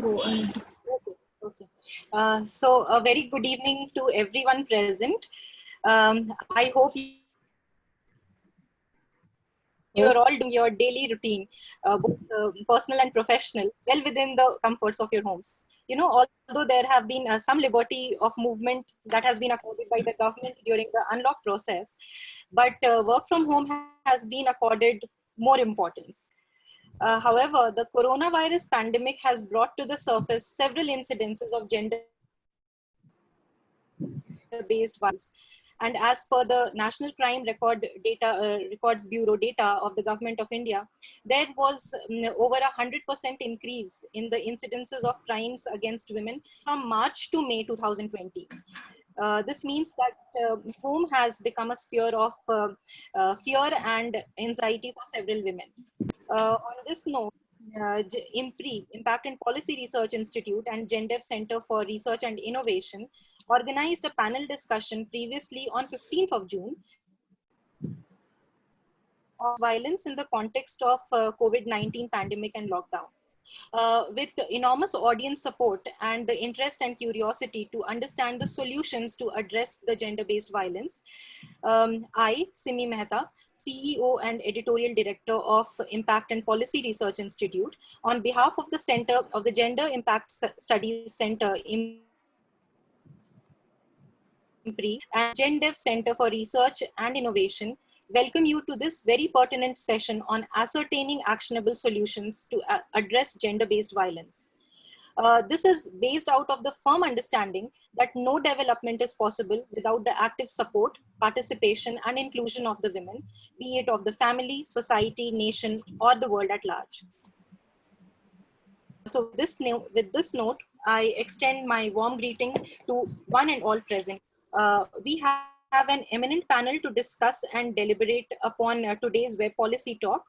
Okay. Okay. So a very good evening to everyone present. I hope you're all doing your daily routine, both personal and professional, well within the comforts of your homes. You know, although there have been some liberty of movement that has been accorded by the government during the unlock process, but work from home has been accorded more importance. However, the coronavirus pandemic has brought to the surface several incidences of gender-based violence. And as per the National Crime Records Bureau data of the Government of India, there was over 100% increase in the incidences of crimes against women from March to May 2020. This means that home has become a sphere of fear and anxiety for several women. On this note, IMPRI, Impact and Policy Research Institute, and GenDev Center for Research and Innovation organized a panel discussion previously on 15th of June of violence in the context of COVID-19 pandemic and lockdown. With enormous audience support and the interest and curiosity to understand the solutions to address the gender-based violence, I, Simi Mehta, CEO and Editorial Director of Impact and Policy Research Institute, on behalf of the Center of the Gender Impact Studies Center, IMPRI, and GenDev Center for Research and Innovation, welcome you to this very pertinent session on ascertaining actionable solutions to address gender-based violence. This is based out of the firm understanding that no development is possible without the active support, participation, and inclusion of the women, be it of the family, society, nation, or the world at large. So with this note, I extend my warm greeting to one and all present. We have an eminent panel to discuss and deliberate upon today's web policy talk.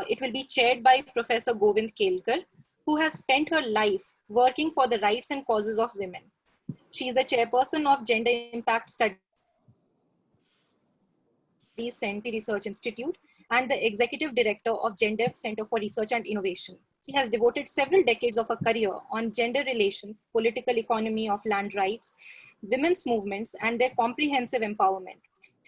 It will be chaired by Professor Govind Kelkar, who has spent her life working for the rights and causes of women. She is the chairperson of Gender Impact Studies Center Research Institute and the executive director of GenDev Center for Research and Innovation. She has devoted several decades of her career on gender relations, political economy of land rights, women's movements, and their comprehensive empowerment.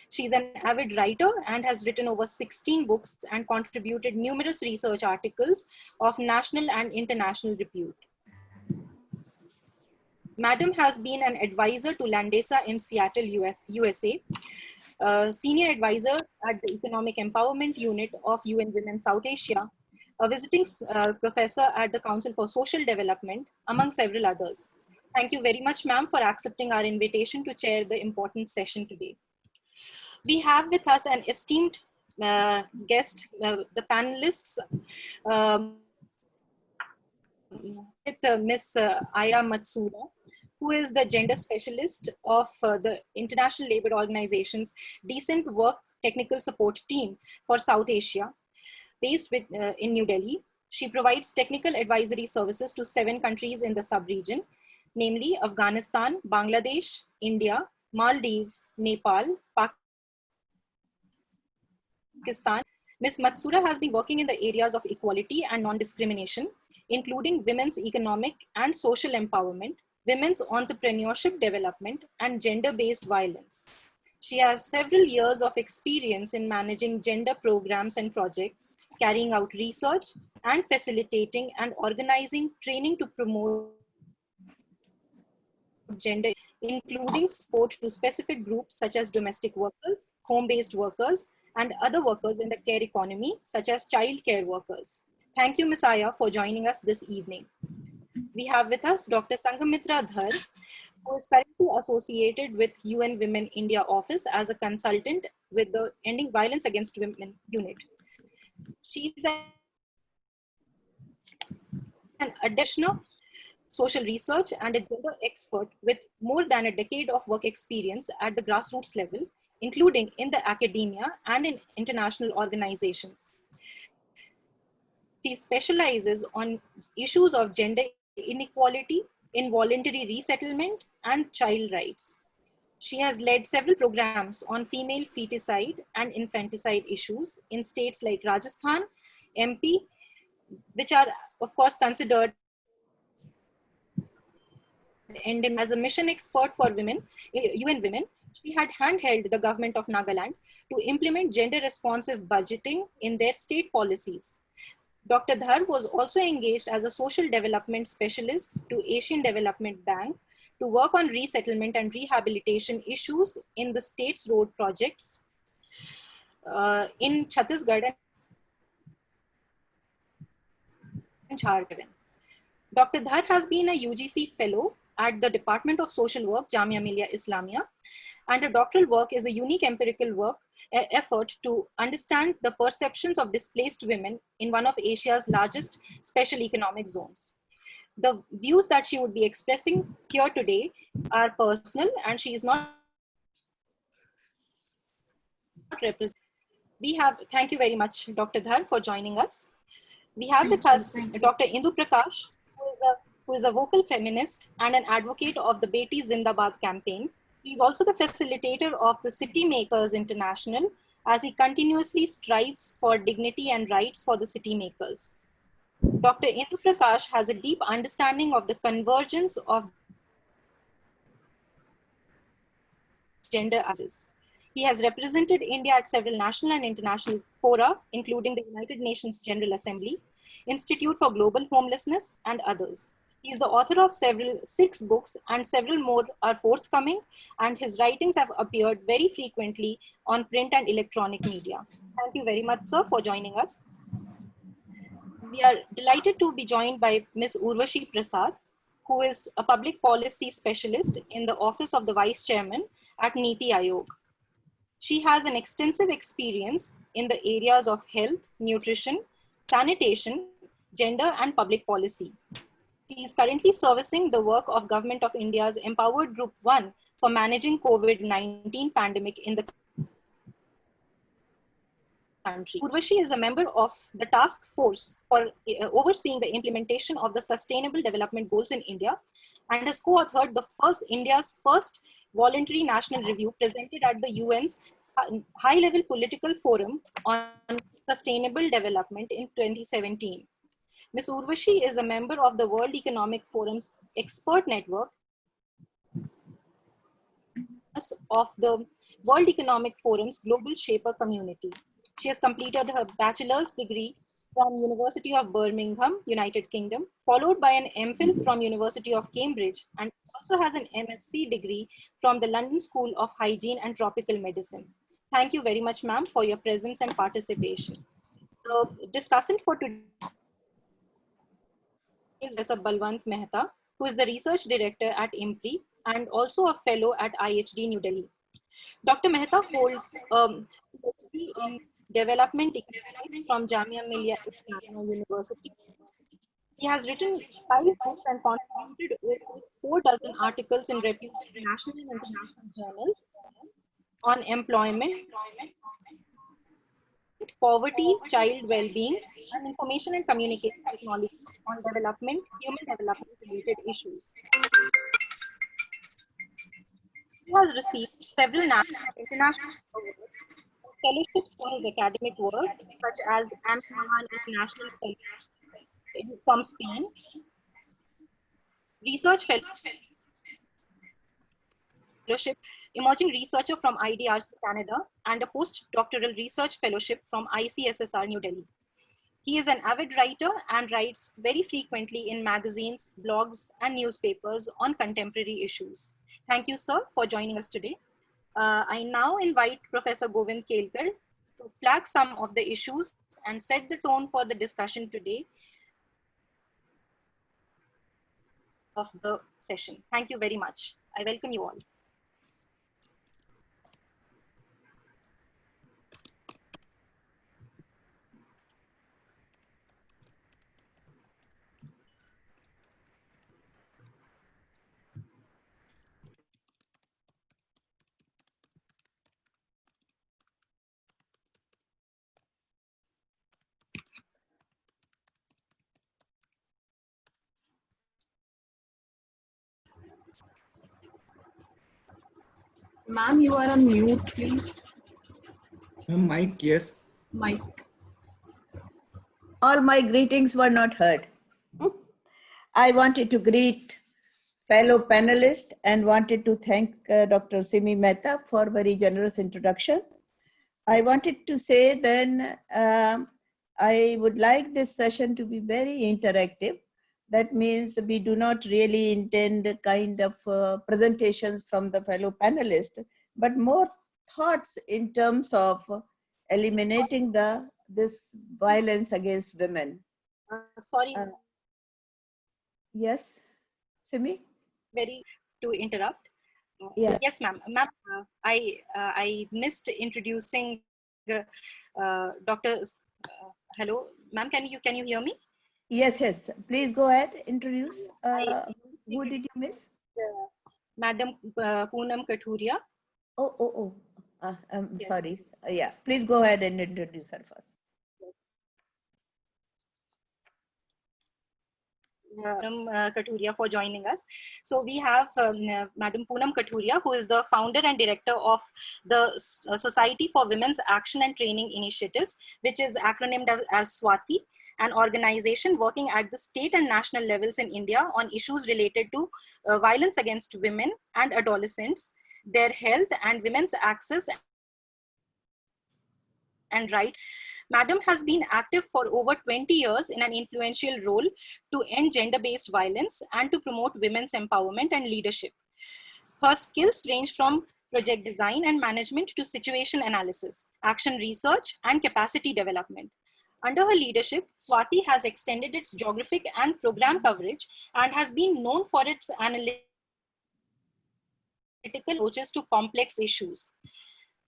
She's an avid writer and has written over 16 books and contributed numerous research articles of national and international repute. Madam has been an advisor to Landesa in Seattle, USA, senior advisor at the Economic Empowerment Unit of UN Women South Asia, a visiting professor at the Council for Social Development, among several others. Thank you very much, ma'am, for accepting our invitation to chair the important session today. We have with us an esteemed guest, the panelists, with Ms. Aya Matsuura, who is the gender specialist of the International Labour Organization's Decent Work Technical Support Team for South Asia, based in New Delhi. She provides technical advisory services to 7 countries in the sub-region, namely Afghanistan, Bangladesh, India, Maldives, Nepal, Pakistan. Ms. Matsuura has been working in the areas of equality and non-discrimination, including women's economic and social empowerment, women's entrepreneurship development, and gender-based violence. She has several years of experience in managing gender programs and projects, carrying out research, and facilitating and organizing training to promote gender, including support to specific groups such as domestic workers, home-based workers, and other workers in the care economy, such as child care workers. Thank you, Ms. Aya, for joining us this evening. We have with us Dr. Sanghamitra Dhar, who is currently associated with UN Women India office as a consultant with the Ending Violence Against Women unit. She is an additional social research and a gender expert with more than a decade of work experience at the grassroots level, including in the academia and in international organizations. She specializes on issues of gender inequality, involuntary resettlement, and child rights. She has led several programs on female feticide and infanticide issues in states like Rajasthan, MP, which are of course considered as a mission expert for women, UN Women, she had handheld the government of Nagaland to implement gender-responsive budgeting in their state policies. Dr. Dhar was also engaged as a social development specialist to Asian Development Bank to work on resettlement and rehabilitation issues in the state's road projects in Chhattisgarh and Jharkhand. Dr. Dhar has been a UGC fellow at the Department of Social Work, Jamia Millia Islamia, and her doctoral work is a unique empirical effort to understand the perceptions of displaced women in one of Asia's largest special economic zones. The views that she would be expressing here today are personal, and she is not represented. Thank you very much, Dr. Dhar, for joining us. We have with us Dr. Indu Prakash, who is a vocal feminist and an advocate of the Beti Zindabad campaign. He is also the facilitator of the CityMakers International, as he continuously strives for dignity and rights for the CityMakers. Dr. Indu Prakash has a deep understanding of the convergence of gender ages. He has represented India at several national and international fora, including the United Nations General Assembly, Institute for Global Homelessness, and others. He is the author of 6 books, and several more are forthcoming, and his writings have appeared very frequently on print and electronic media. Thank you very much, sir, for joining us. We are delighted to be joined by Ms. Urvashi Prasad, who is a public policy specialist in the Office of the Vice Chairman at Niti Aayog. She has an extensive experience in the areas of health, nutrition, sanitation, gender, and public policy. She is currently servicing the work of Government of India's Empowered Group 1 for managing COVID-19 pandemic in the country. Urvashi is a member of the task force for overseeing the implementation of the Sustainable Development Goals in India, and has co-authored India's first voluntary national review presented at the UN's high-level political forum on sustainable development in 2017. Ms. Urvashi is a member of the World Economic Forum's expert network of the World Economic Forum's Global Shaper community. She has completed her bachelor's degree from University of Birmingham, United Kingdom, followed by an MPhil from University of Cambridge, and also has an MSc degree from the London School of Hygiene and Tropical Medicine. Thank you very much, ma'am, for your presence and participation. The discussant for today is Professor Balwant Mehta, who is the research director at IMPRI and also a fellow at IHD New Delhi. Dr. Mehta holds PhD in Development Economics from Jamia Millia Islamia University. He has written 5 books and contributed over 4 dozen articles in reputed national and international journals on employment, poverty, child well-being, and information and communication technology on development, human development related issues. He has received several national and international fellowships for his academic work, such as AMPRI International Fellowship from Spain, Research Fellowship, Emerging Researcher from IDRC Canada, and a postdoctoral research fellowship from ICSSR New Delhi. He is an avid writer and writes very frequently in magazines, blogs, and newspapers on contemporary issues. Thank you, sir, for joining us today. I now invite Professor Govind Kelkar to flag some of the issues and set the tone for the discussion today of the session. Thank you very much. I welcome you all. Ma'am, you are on mute, please. Mic, yes. Mic. All my greetings were not heard. I wanted to greet fellow panelist, and wanted to thank Dr. Simi Mehta for very generous introduction. I wanted to say then, I would like this session to be very interactive. That means we do not really intend a kind of presentations from the fellow panelists, but more thoughts in terms of eliminating this violence against women. Sorry. Yes, Simi? Very to interrupt. Yeah. Yes, ma'am. Ma'am, I missed introducing Dr. Hello, ma'am. Can you hear me? Yes, yes. Please go ahead. Introduce. Who did you miss? Madam Poonam Kathuria. Oh. I'm Yes. sorry. Yeah. Please go ahead and introduce her first. Madam Kathuria for joining us. So we have Madam Poonam Kathuria, who is the founder and director of the Society for Women's Action and Training Initiatives, which is acronymed as SWATI, an organization working at the state and national levels in India on issues related to violence against women and adolescents, their health and women's access and right. Madam has been active for over 20 years in an influential role to end gender-based violence and to promote women's empowerment and leadership. Her skills range from project design and management to situation analysis, action research, and capacity development. Under her leadership, SWATI has extended its geographic and program coverage and has been known for its analytical approaches to complex issues.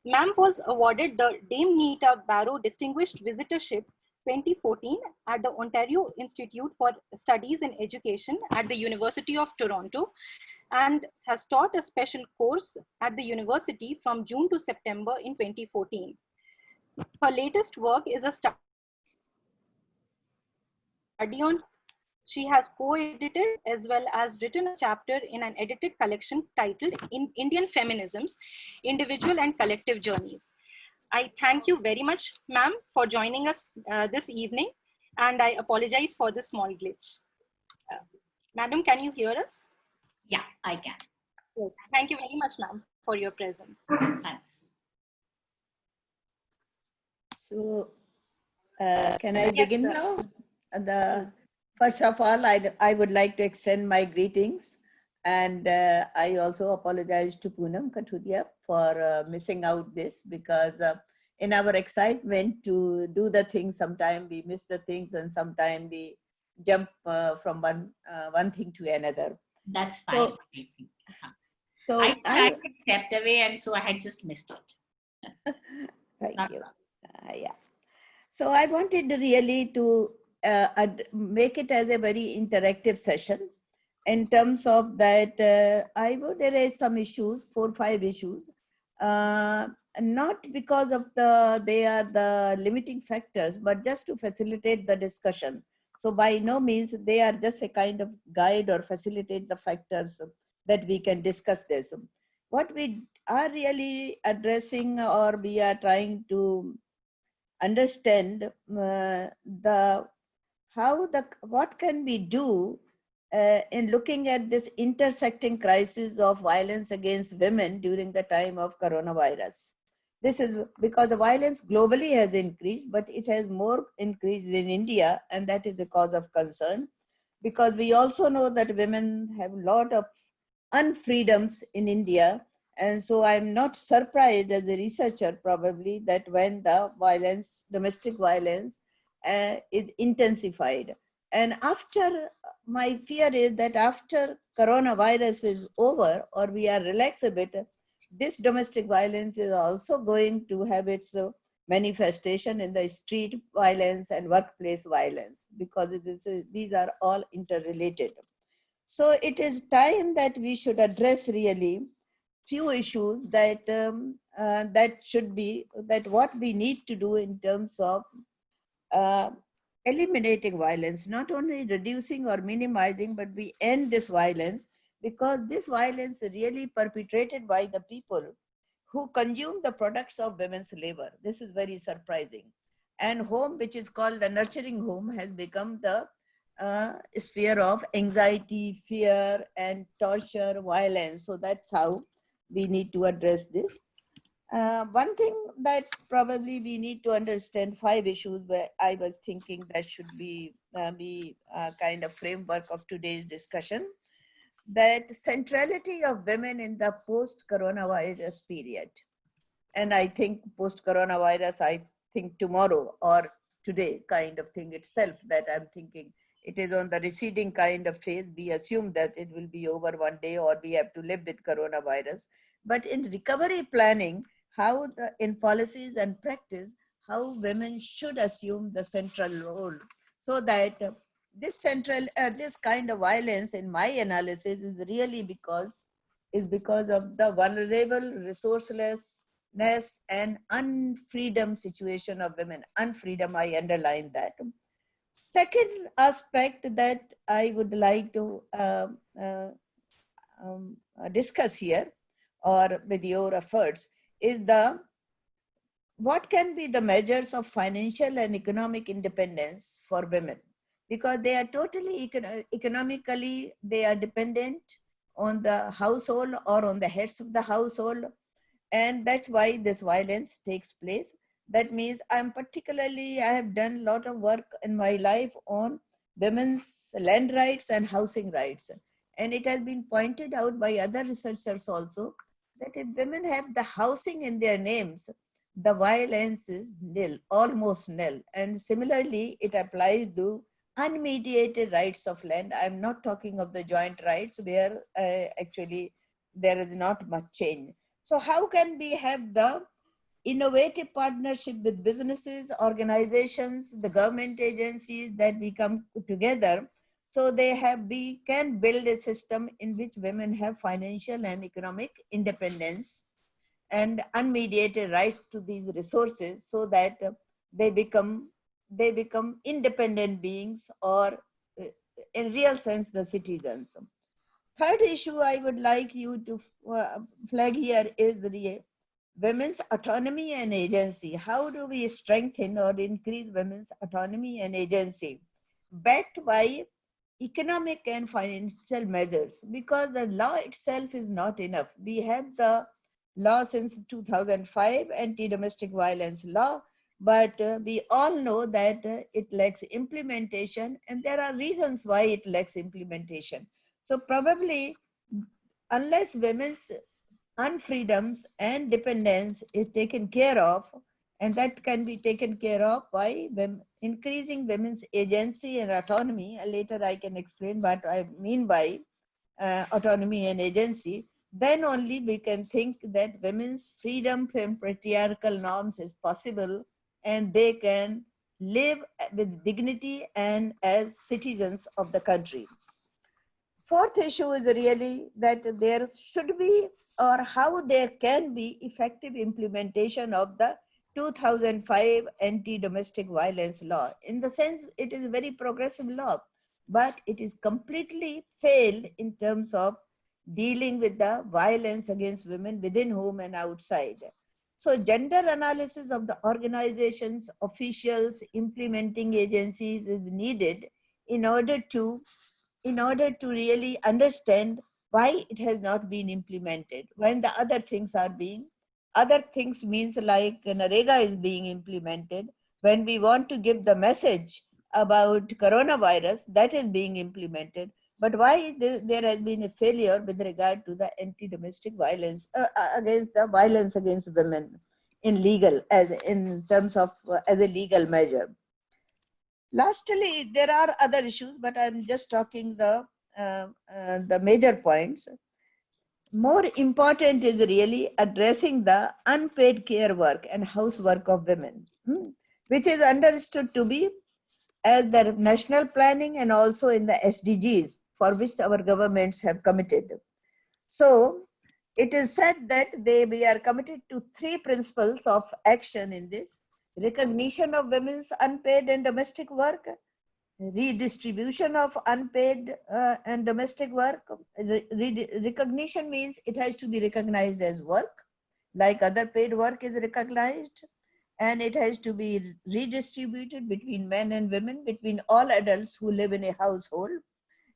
Ma'am was awarded the Dame Nita Barrow Distinguished Visitorship 2014 at the Ontario Institute for Studies in Education at the University of Toronto and has taught a special course at the university from June to September in 2014. Her latest work is a study on. She has co-edited as well as written a chapter in an edited collection titled Indian Feminisms, Individual and Collective Journeys. I thank you very much, ma'am, for joining us this evening, and I apologize for this small glitch. Madam, can you hear us? Yeah, I can. Yes, thank you very much, ma'am, for your presence. Thanks. So, can I begin now? First of all, I would like to extend my greetings, and I also apologize to Poonam Kathuria for missing out this, because in our excitement to do the things, sometimes we miss the things and sometimes we jump from one thing to another. That's fine. So I had stepped away, and so I had just missed it. Thank you. Yeah. So I wanted really to make it as a very interactive session. In terms of that, I would raise some issues, 4 or 5 issues, not because of they are the limiting factors, but just to facilitate the discussion. So by no means they are just a kind of guide or facilitate the factors that we can discuss this. What we are really addressing, or we are trying to understand what can we do in looking at this intersecting crisis of violence against women during the time of coronavirus. This is because the violence globally has increased, but it has more increased in India, and that is the cause of concern, because we also know that women have a lot of unfreedoms in India. And so I'm not surprised as a researcher probably that when the violence, domestic violence is intensified. And after, my fear is that after coronavirus is over or we are relaxed a bit, this domestic violence is also going to have its manifestation in the street violence and workplace violence, because these are all interrelated. So it is time that we should address really few issues that what we need to do in terms of eliminating violence, not only reducing or minimizing, but we end this violence, because this violence is really perpetrated by the people who consume the products of women's labor. This is very surprising. And home, which is called the nurturing home, has become the sphere of anxiety, fear, and torture, violence. So that's how we need to address this. One thing that probably we need to understand, 5 issues where I was thinking that should be kind of framework of today's discussion. That centrality of women in the post-coronavirus period. And I think post-coronavirus, I think tomorrow or today kind of thing itself that I'm thinking it is on the receding kind of phase. We assume that it will be over one day or we have to live with coronavirus. But in recovery planning, how in policies and practice, how women should assume the central role so that this kind of violence in my analysis is really because of the vulnerable, resourcelessness and unfreedom situation of women. Unfreedom, I underline that. Second aspect that I would like to discuss here or with your efforts is what can be the measures of financial and economic independence for women, because they are totally economically, they are dependent on the household or on the heads of the household, and that's why this violence takes place. That means I have done a lot of work in my life on women's land rights and housing rights, and it has been pointed out by other researchers also that if women have the housing in their names, the violence is nil, almost nil. And similarly, it applies to unmediated rights of land. I'm not talking of the joint rights where actually there is not much change. So how can we have the innovative partnership with businesses, organizations, the government agencies that we come together so we can build a system in which women have financial and economic independence and unmediated right to these resources so that they become independent beings or in real sense the citizens. Third issue I would like you to flag here is the women's autonomy and agency. How do we strengthen or increase women's autonomy and agency backed by economic and financial measures? Because the law itself is not enough. We have the law since 2005, anti-domestic violence law, but we all know that it lacks implementation, and there are reasons why it lacks implementation. So probably unless women's unfreedoms and dependence is taken care of, and that can be taken care of by increasing women's agency and autonomy. Later I can explain what I mean by autonomy and agency. Then only we can think that women's freedom from patriarchal norms is possible and they can live with dignity and as citizens of the country. Fourth issue is really that there should be or how there can be effective implementation of the 2005 anti-domestic violence law. In the sense, it is a very progressive law, but it is completely failed in terms of dealing with the violence against women within home and outside. So gender analysis of the organizations, officials, implementing agencies is needed in order to really understand why it has not been implemented when the other things means like Narega is being implemented. When we want to give the message about coronavirus, that is being implemented. But why there has been a failure with regard to the anti-domestic violence against the violence against women in legal, as a legal measure. Lastly, there are other issues, but I'm just talking the major points. More important is really addressing the unpaid care work and housework of women, which is understood to be as the national planning and also in the SDGs for which our governments have committed. So it is said that we are committed to 3 principles of action in this: recognition of women's unpaid and domestic work, redistribution of unpaid and domestic work. Recognition means it has to be recognized as work, like other paid work is recognized. and it has to be redistributed between men and women, between all adults who live in a household,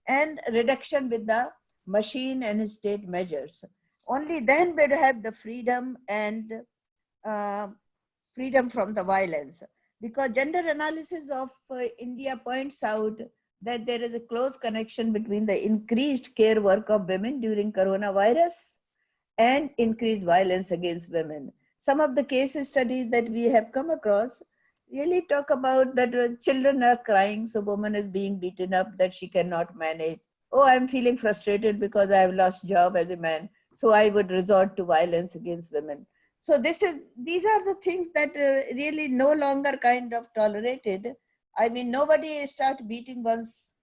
and reduction with the machine and state measures. Only then we'll have the freedom and freedom from the violence. Because gender analysis of India points out that there is a close connection between the increased care work of women during coronavirus and increased violence against women. Some of the case studies that we have come across really talk about that children are crying, so woman is being beaten up, that she cannot manage. Oh, I'm feeling frustrated because I have lost job as a man, so I would resort to violence against women. So these are the things that really no longer kind of tolerated. I mean, nobody start beating one's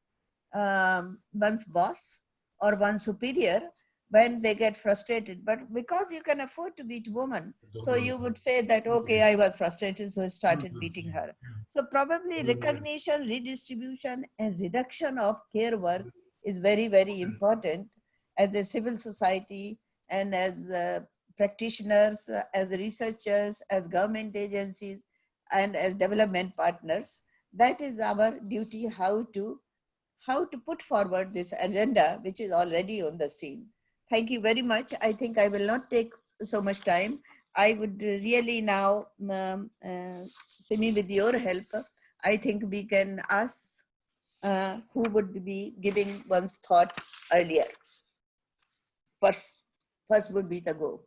boss or one's superior when they get frustrated, but because you can afford to beat woman, so you would say that, okay, I was frustrated, so I started beating her. So probably recognition, redistribution, and reduction of care work is very, very important as a civil society and as practitioners, as researchers, as government agencies, and as development partners. That is our duty, how to put forward this agenda, which is already on the scene. Thank you very much. I think I will not take so much time. I would really now, Simi, with your help, I think we can ask who would be giving one's thought earlier. First would be the go.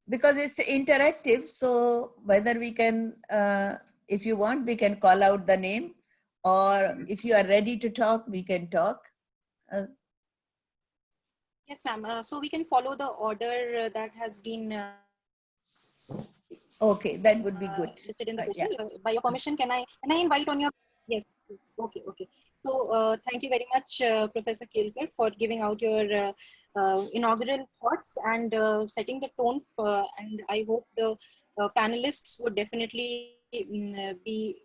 Because it's interactive, so whether we can, if you want, we can call out the name, or if you are ready to talk, we can talk. Yes, ma'am. So we can follow the order that has been okay, that would be good. Listed in the yeah. By your permission, can I invite on your? Yes. Okay. So thank you very much, Professor Kelkar, for giving out your inaugural thoughts and setting the tone. And I hope the panelists would definitely be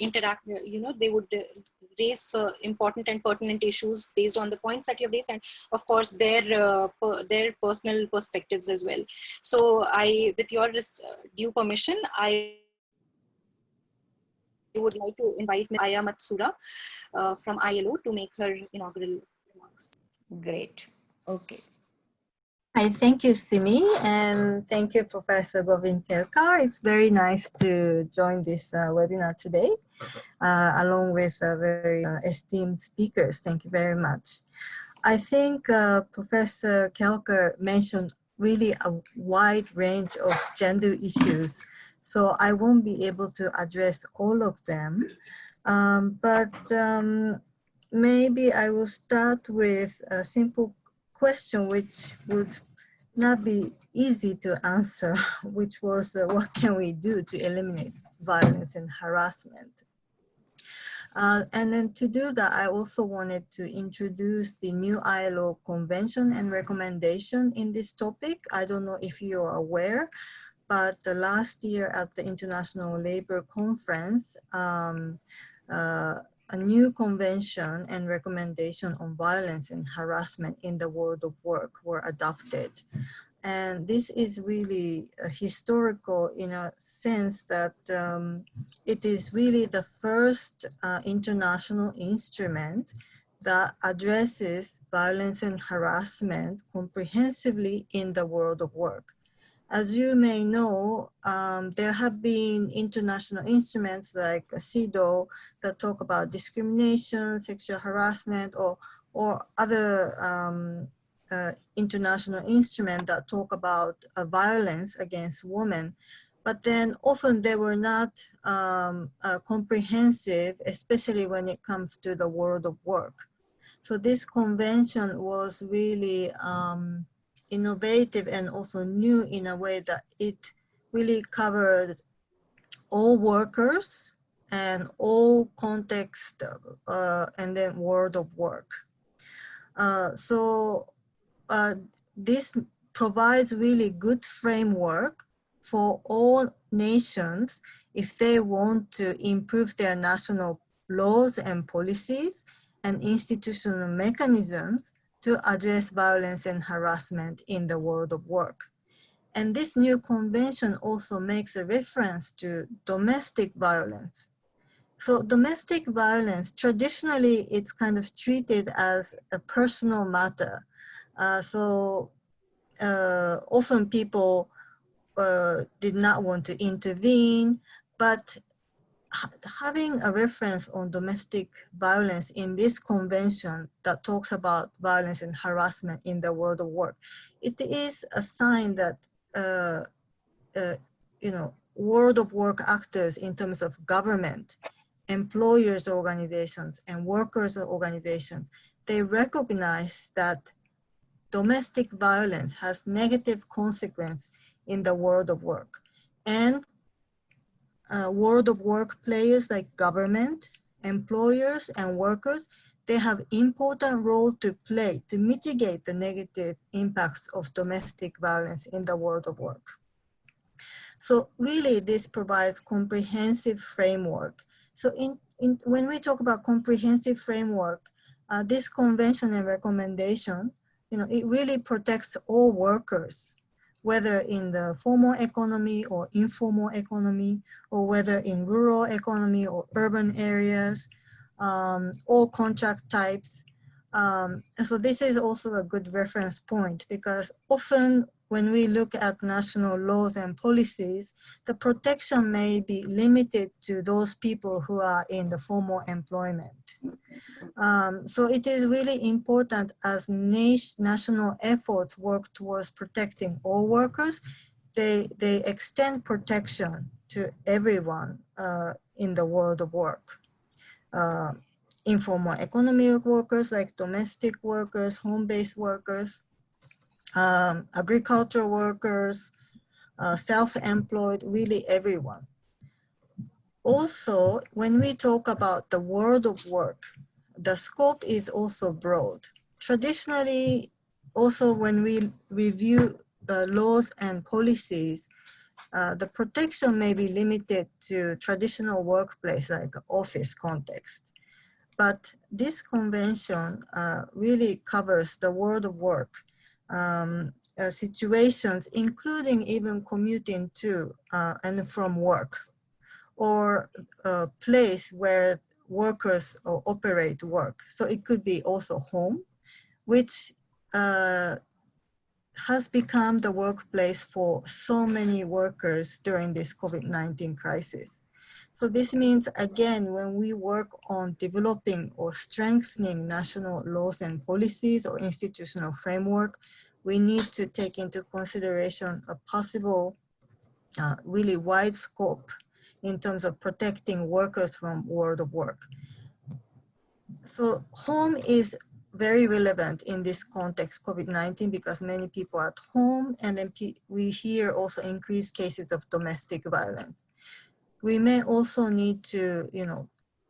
interact. They would raise important and pertinent issues based on the points that you have raised, and of course their personal perspectives as well. So with your due permission, I would like to invite Aya Matsuura from ILO to make her inaugural remarks. Great. Okay. Hi, thank you, Simi, and thank you, Professor Govind Kelkar. It's very nice to join this webinar today, along with very esteemed speakers. Thank you very much. I think Professor Kelkar mentioned really a wide range of gender issues, so I won't be able to address all of them, but maybe I will start with a simple question which would not be easy to answer, which was what can we do to eliminate violence and harassment? And then to do that, I also wanted to introduce the new ILO convention and recommendation in this topic. I don't know if you're aware, but last year at the International Labor Conference, a new convention and recommendation on violence and harassment in the world of work were adopted. And this is really historical in a sense that it is really the first international instrument that addresses violence and harassment comprehensively in the world of work. As you may know, there have been international instruments like CEDAW that talk about discrimination, sexual harassment, or other international instruments that talk about violence against women. But then often they were not comprehensive, especially when it comes to the world of work. So this convention was really innovative and also new in a way that it really covered all workers and all context and then world of work. This provides really good framework for all nations if they want to improve their national laws and policies and institutional mechanisms to address violence and harassment in the world of work. And this new convention also makes a reference to domestic violence. So domestic violence, traditionally, it's kind of treated as a personal matter. Often people did not want to intervene, but having a reference on domestic violence in this convention that talks about violence and harassment in the world of work, it is a sign that world of work actors in terms of government, employers organizations, and workers organizations, they recognize that domestic violence has negative consequence in the world of work. And world of work players like government, employers, and workers, they have important role to play to mitigate the negative impacts of domestic violence in the world of work. So really this provides comprehensive framework. So when we talk about comprehensive framework, this convention and recommendation, it really protects all workers, whether in the formal economy or informal economy, or whether in rural economy or urban areas, all contract types. So this is also a good reference point, because often when we look at national laws and policies, the protection may be limited to those people who are in the formal employment. So it is really important as national efforts work towards protecting all workers, they extend protection to everyone in the world of work. Informal economy workers like domestic workers, home-based workers, agricultural workers, self-employed, really everyone. Also, when we talk about the world of work, the scope is also broad. Traditionally, also when we review laws and policies, the protection may be limited to traditional workplace like office context. But this convention really covers the world of work situations, including even commuting to and from work, or a place where workers operate work. So it could be also home, which has become the workplace for so many workers during this COVID-19 crisis. So this means, again, when we work on developing or strengthening national laws and policies or institutional framework, we need to take into consideration a possible really wide scope in terms of protecting workers from world of work. So home is very relevant in this context, COVID-19, because many people are at home, and then we hear also increased cases of domestic violence. We may also need to,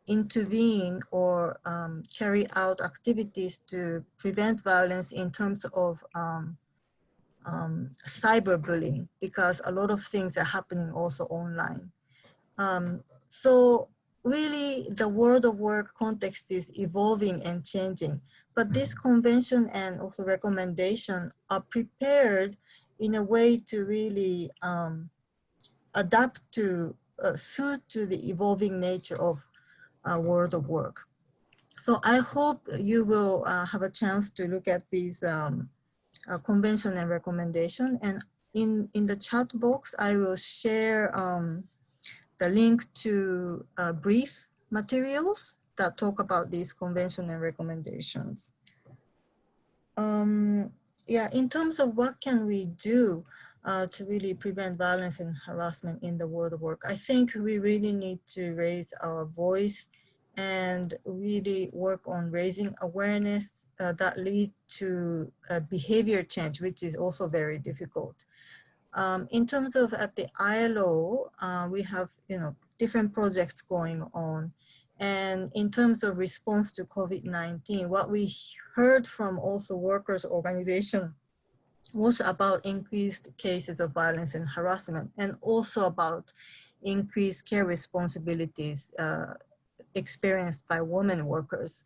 intervene or carry out activities to prevent violence in terms of cyberbullying, because a lot of things are happening also online. So really the world of work context is evolving and changing, but this convention and also recommendation are prepared in a way to really adapt to suit to the evolving nature of world of work. So I hope you will have a chance to look at these convention and recommendation. And in the chat box, I will share the link to brief materials that talk about these convention and recommendations. Yeah, in terms of what can we do to really prevent violence and harassment in the world of work, I think we really need to raise our voice and really work on raising awareness that lead to behavior change, which is also very difficult. In terms of at the ILO, we have different projects going on. And in terms of response to COVID-19, what we heard from also workers' organization was about increased cases of violence and harassment, and also about increased care responsibilities experienced by women workers.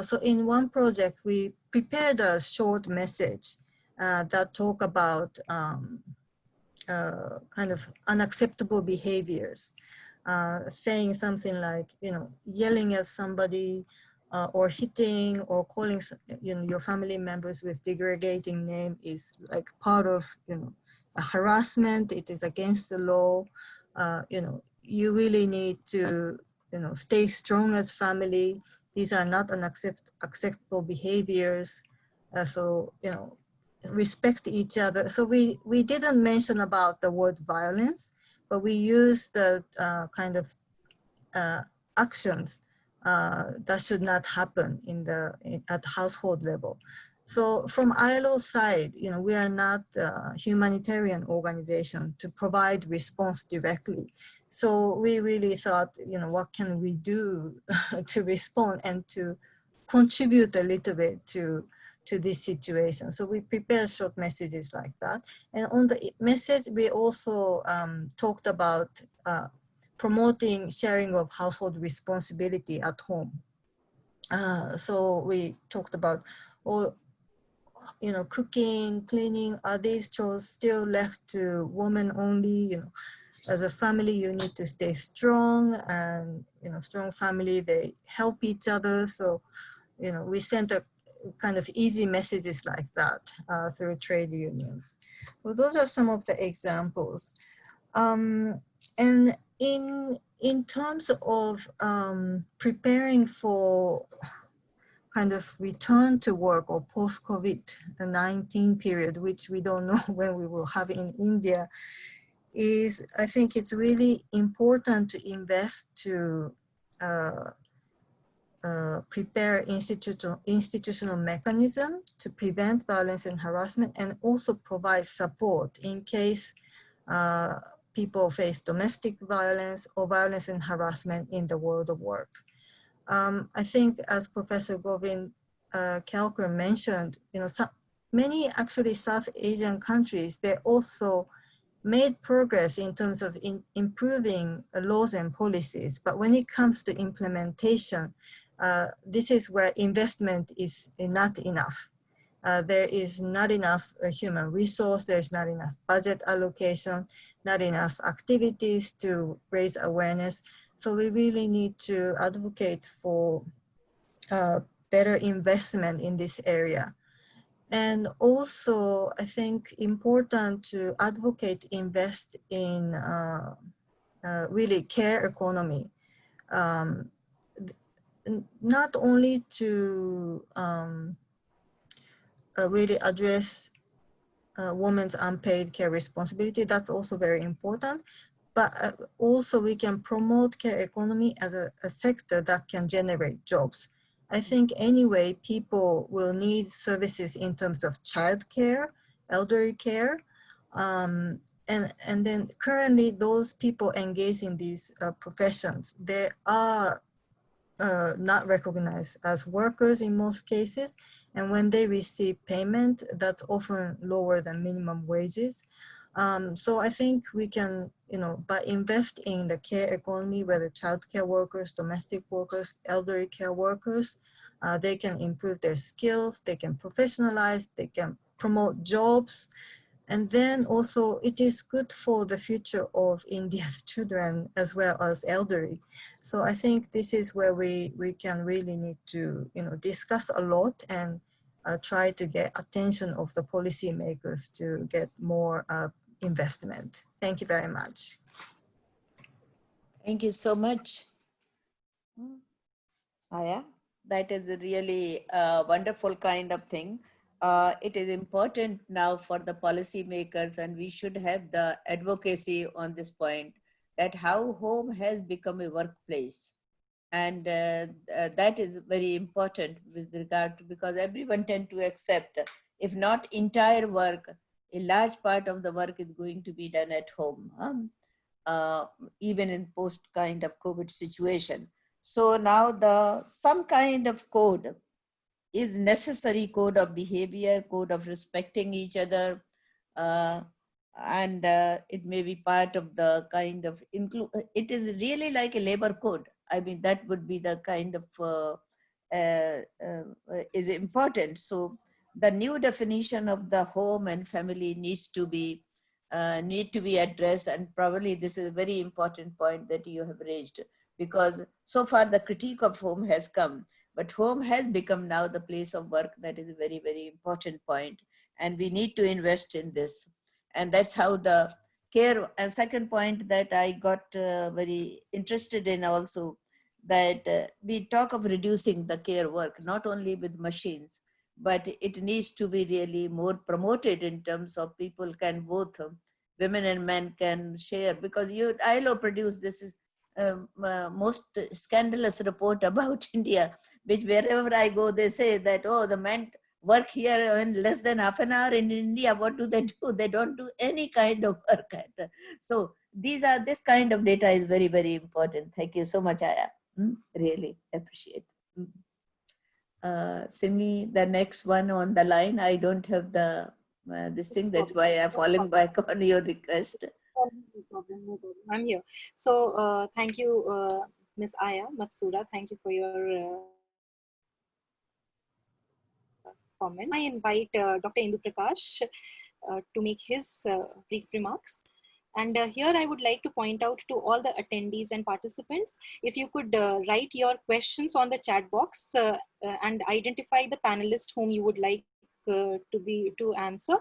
So in one project, we prepared a short message that talk about kind of unacceptable behaviors, saying something like, yelling at somebody, or hitting or calling, your family members with degrading name is like part of, a harassment. It is against the law. You really need to, stay strong as family. These are not acceptable behaviors. So, respect each other. So we didn't mention about the word violence, but we use the kind of actions that should not happen at household level. So from ILO side, we are not a humanitarian organization to provide response directly. So we really thought, what can we do to respond and to contribute a little bit to this situation. So we prepare short messages like that. And on the message, we also talked about promoting sharing of household responsibility at home. So we talked about, cooking, cleaning, are these chores still left to women only? As a family, you need to stay strong, and, strong family, they help each other. So, we sent a kind of easy messages like that through trade unions. So those are some of the examples. And in terms of preparing for kind of return to work or post-COVID-19 period, which we don't know when we will have in India, I think it's really important to invest to prepare institutional mechanism to prevent violence and harassment, and also provide support in case people face domestic violence or violence and harassment in the world of work. I think, as Professor Govind Kelkar mentioned, many actually South Asian countries, they also made progress in terms of improving laws and policies. But when it comes to implementation, this is where investment is not enough. There is not enough human resource, there's not enough budget allocation, not enough activities to raise awareness. So we really need to advocate for better investment in this area. And also, I think important to advocate, invest in really care economy. Not only to really address women's unpaid care responsibility, that's also very important, but also we can promote care economy as a sector that can generate jobs. I think anyway, people will need services in terms of childcare, elderly care, and then currently those people engaged in these professions, they are not recognized as workers in most cases. And when they receive payment, that's often lower than minimum wages. So I think we can, by investing in the care economy, whether child care workers, domestic workers, elderly care workers, they can improve their skills, they can professionalize, they can promote jobs. And then also it is good for the future of India's children as well as elderly. So I think this is where we can really need to, discuss a lot and try to get attention of the policymakers to get more investment. Thank you very much. Thank you so much, Aya. That is a really wonderful kind of thing. It is important now for the policymakers, and we should have the advocacy on this point, that how home has become a workplace. And that is very important with regard to, because everyone tend to accept, if not entire work, a large part of the work is going to be done at home, even in post kind of COVID situation. So now some kind of code is necessary, code of behavior, code of respecting each other, and it may be part of the kind of it is really like a labor code. I mean, that would be the kind of is important. So the new definition of the home and family needs to be need to be addressed, and probably this is a very important point that you have raised, because so far the critique of home has come, but home has become now the place of work. That is a very, very important point, and we need to invest in this. And that's how the care, and second point that I got very interested in also, that we talk of reducing the care work, not only with machines, but it needs to be really more promoted in terms of people can both, women and men can share, because ILO produced this most scandalous report about India, which wherever I go, they say that, oh, the men work here in less than half an hour. In India, what do? They don't do any kind of work. So this kind of data is very, very important. Thank you so much, Aya. Really appreciate. Simi, the next one on the line, I don't have the this thing. That's why I'm falling back on your request. No problem. I'm here. So thank you, Ms. Aya Matsuura. Thank you for your comment. I invite Dr. Indu Prakash to make his brief remarks. And here I would like to point out to all the attendees and participants, if you could write your questions on the chat box and identify the panelist whom you would like to answer.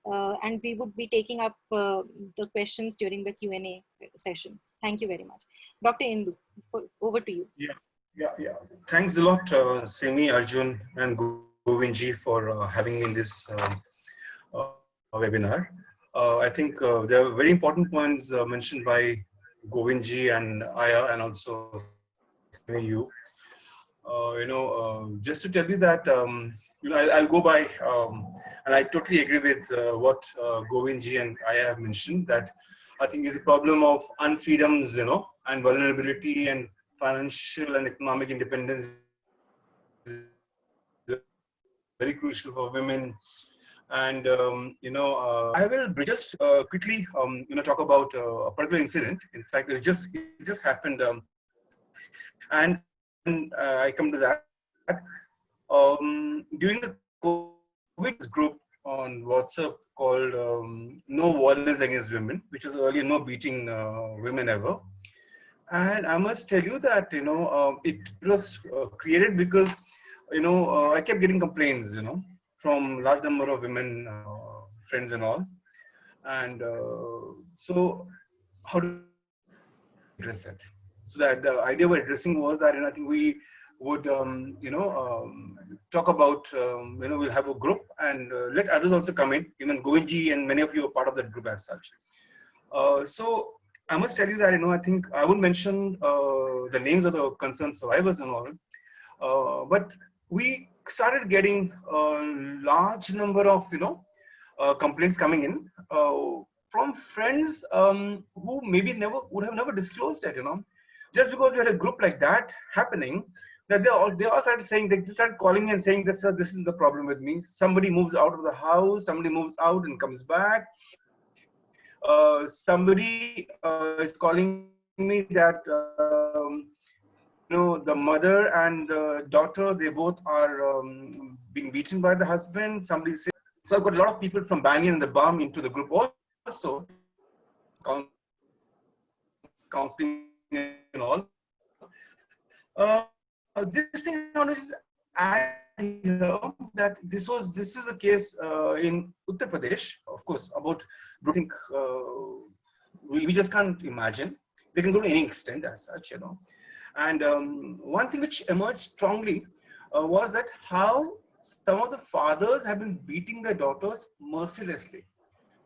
And we would be taking up the questions during the Q&A session. Thank you very much. Dr. Indu, over to you. Yeah. Thanks a lot, Simi, Arjun, and Govindji for having me in this webinar. I think there are very important points mentioned by Govindji and Aya, and also you. Just to tell you that I'll go by, and I totally agree with what Govindji and Aya have mentioned, that I think is a problem of unfreedoms, and vulnerability and financial and economic independence is very crucial for women. And I will just quickly talk about a particular incident. In fact, it just happened, and I come to that. During the COVID group on WhatsApp called No Violence Against Women, which was earlier No Beating Women Ever. And I must tell you that it was created because I kept getting complaints from large number of women friends and all, and so how do we address it? So that the idea of addressing was that I think we would talk about we'll have a group and let others also come in. Even Govindji and many of you are part of that group as such. So I must tell you that I think I would mention the names of the concerned survivors and all, but we started getting a large number of complaints coming in from friends who maybe would have never disclosed it, just because we had a group like that happening, that they all started saying, they started calling me and saying that, sir, this is the problem with me. Somebody moves out of the house, somebody moves out and comes back. Somebody is calling me that the mother and the daughter, they both are being beaten by the husband. Somebody said, so I've got a lot of people from Banyan and the Balm into the group also, counseling and all. This thing I want to just add here that this is the case in Uttar Pradesh, of course, about I think we just can't imagine. They can go to any extent as such, And one thing which emerged strongly was that how some of the fathers have been beating their daughters mercilessly.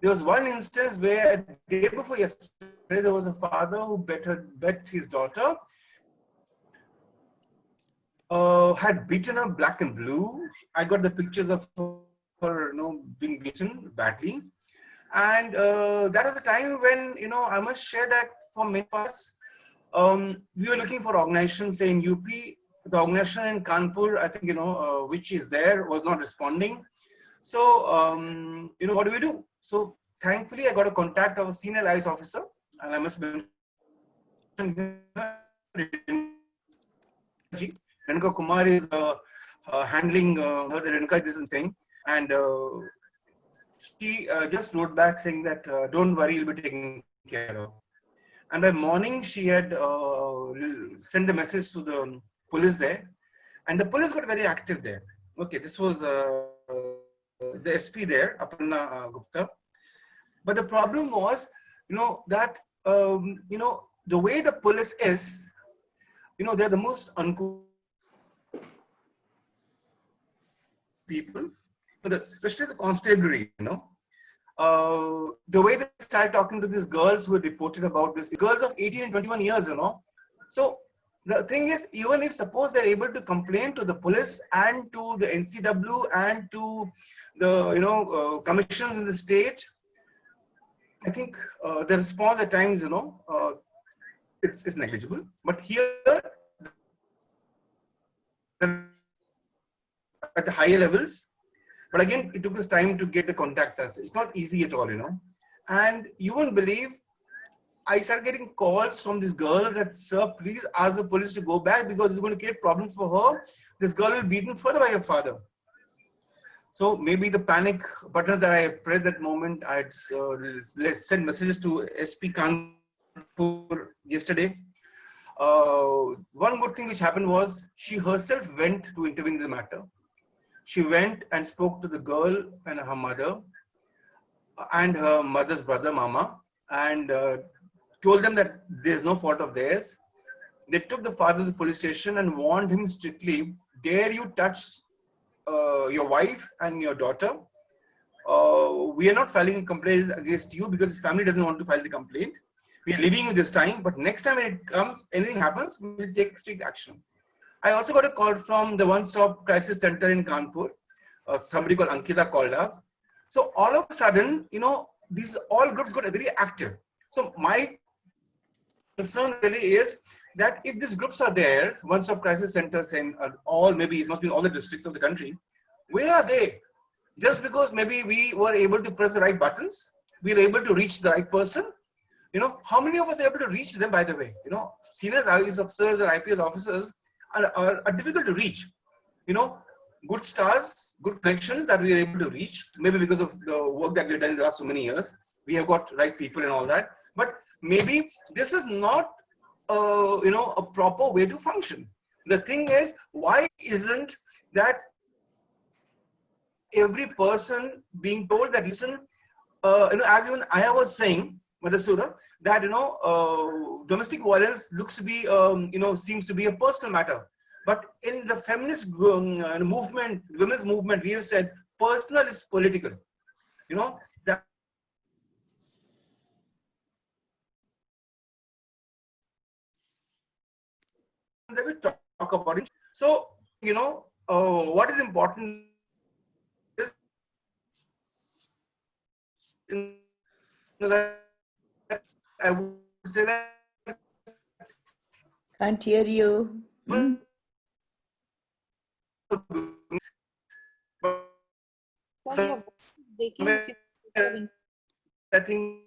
There was one instance where the day before yesterday, there was a father who bet his daughter, had beaten her black and blue. I got the pictures of her, being beaten badly. And that was the time when, I must share that for many of us, we were looking for organizations, say in UP, the organization in Kanpur, I think, which is there, was not responding. So, what do we do? So, thankfully, I got a contact of a senior liaison officer, and I must mention Renuka Kumar is handling the Renuka this thing. And she just wrote back saying that, don't worry, you'll be taken care of. And by morning, she had sent the message to the police there. And the police got very active there. Okay, this was the SP there, Aparna Gupta. But the problem was, that, the way the police is, they're the most uncouth people, especially the constabulary, the way they started talking to these girls who had reported about this, girls of 18 and 21 years, So the thing is, even if suppose they're able to complain to the police and to the NCW and to the, commissions in the state, I think the response at times, it's negligible. But here, at the higher levels, but again, it took us time to get the contacts. It's not easy at all, And you won't believe, I started getting calls from this girl that, sir, please ask the police to go back because it's going to create problems for her. This girl will be beaten further by her father. So maybe the panic buttons that I pressed that moment, I had sent messages to SP Kanpur yesterday. One good thing which happened was she herself went to intervene in the matter. She went and spoke to the girl and her mother and her mother's brother, Mama, and told them that there's no fault of theirs. They took the father to the police station and warned him strictly, dare you touch your wife and your daughter, we are not filing a complaint against you because the family doesn't want to file the complaint. We are leaving you this time, but next time when it comes, anything happens, we will take strict action. I also got a call from the one-stop crisis center in Kanpur. Somebody called Ankita called up. So all of a sudden, these all groups got very active. So my concern really is that if these groups are there, one-stop crisis centers in all, maybe it must be in all the districts of the country, where are they? Just because maybe we were able to press the right buttons, we were able to reach the right person. How many of us are able to reach them, by the way? Senior IAS officers or IPS officers are difficult to reach. Good stars, good connections that we are able to reach, maybe because of the work that we've done in the last so many years. We have got right people and all that. But maybe this is not, a proper way to function. The thing is, why isn't that every person being told that, listen, as even Aya was saying, Matsuura, that, domestic violence looks to be, seems to be a personal matter. But in the feminist movement, women's movement, we have said personal is political. That we talk about it. So, what is important is that I would say that Can't hear you. Sorry, your voice is breaking. I think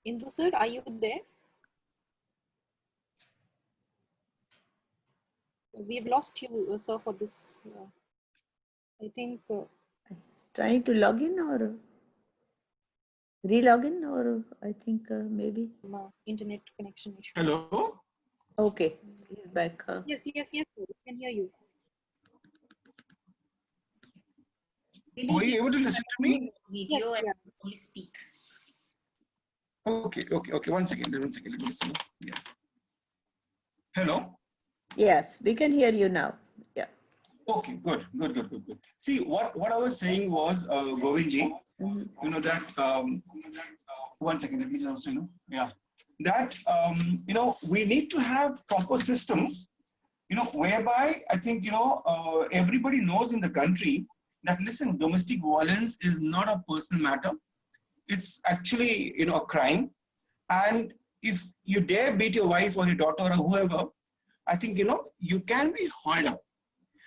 Indu sir, are you there? We've lost you, sir, for this. I think. Trying to log in or re-log in, or I think maybe. Internet connection issue. Hello? Okay, he's back. Yes, sir, we can hear you. Were you able to listen to me? Video Yes, and yeah. only speak. Okay. One second. Let me listen. Yeah. Hello? Yes, we can hear you now. Yeah. Okay, good. See, what I was saying was, Govindji, that, one second, let me just, that, we need to have proper systems, whereby I think, everybody knows in the country that, listen, domestic violence is not a personal matter. It's actually, a crime. And if you dare beat your wife or your daughter or whoever, I think, you can be hauled up.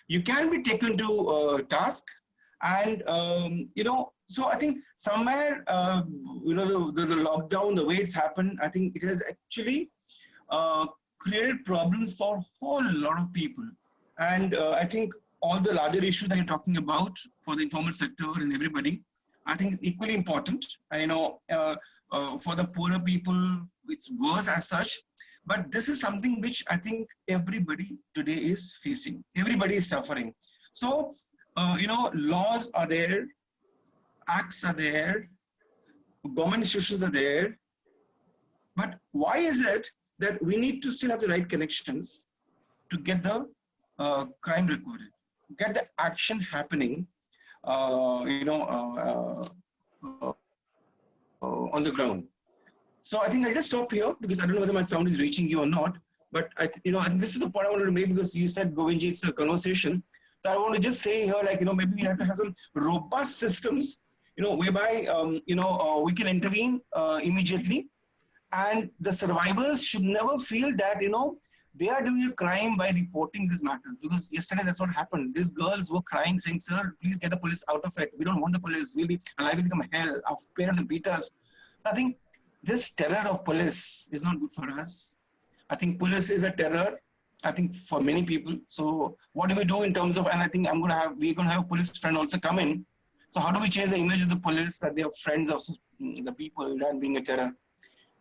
You can be taken to task. And, so I think somewhere, the lockdown, the way it's happened, I think it has actually created problems for a whole lot of people. And I think all the larger issues that you're talking about for the informal sector and everybody, I think it's equally important. I know for the poorer people, it's worse as such. But this is something which I think everybody today is facing. Everybody is suffering. So, laws are there, acts are there, government institutions are there. But why is it that we need to still have the right connections to get the crime recorded, get the action happening, on the ground? So I think I'll just stop here because I don't know whether my sound is reaching you or not. But and this is the point I wanted to make, because you said, Govindji, it's a conversation. So I want to just say here, maybe we have to have some robust systems, whereby we can intervene immediately, and the survivors should never feel that they are doing a crime by reporting this matter. Because yesterday that's what happened. These girls were crying, saying, "Sir, please get the police out of it. We don't want the police. We'll be alive will become hell. Our parents will beat us." I think this terror of police is not good for us. I think police is a terror, I think, for many people. So what do we do in terms of, and I think we're going to have a police friend also come in. So how do we change the image of the police, that they are friends of the people than being a terror?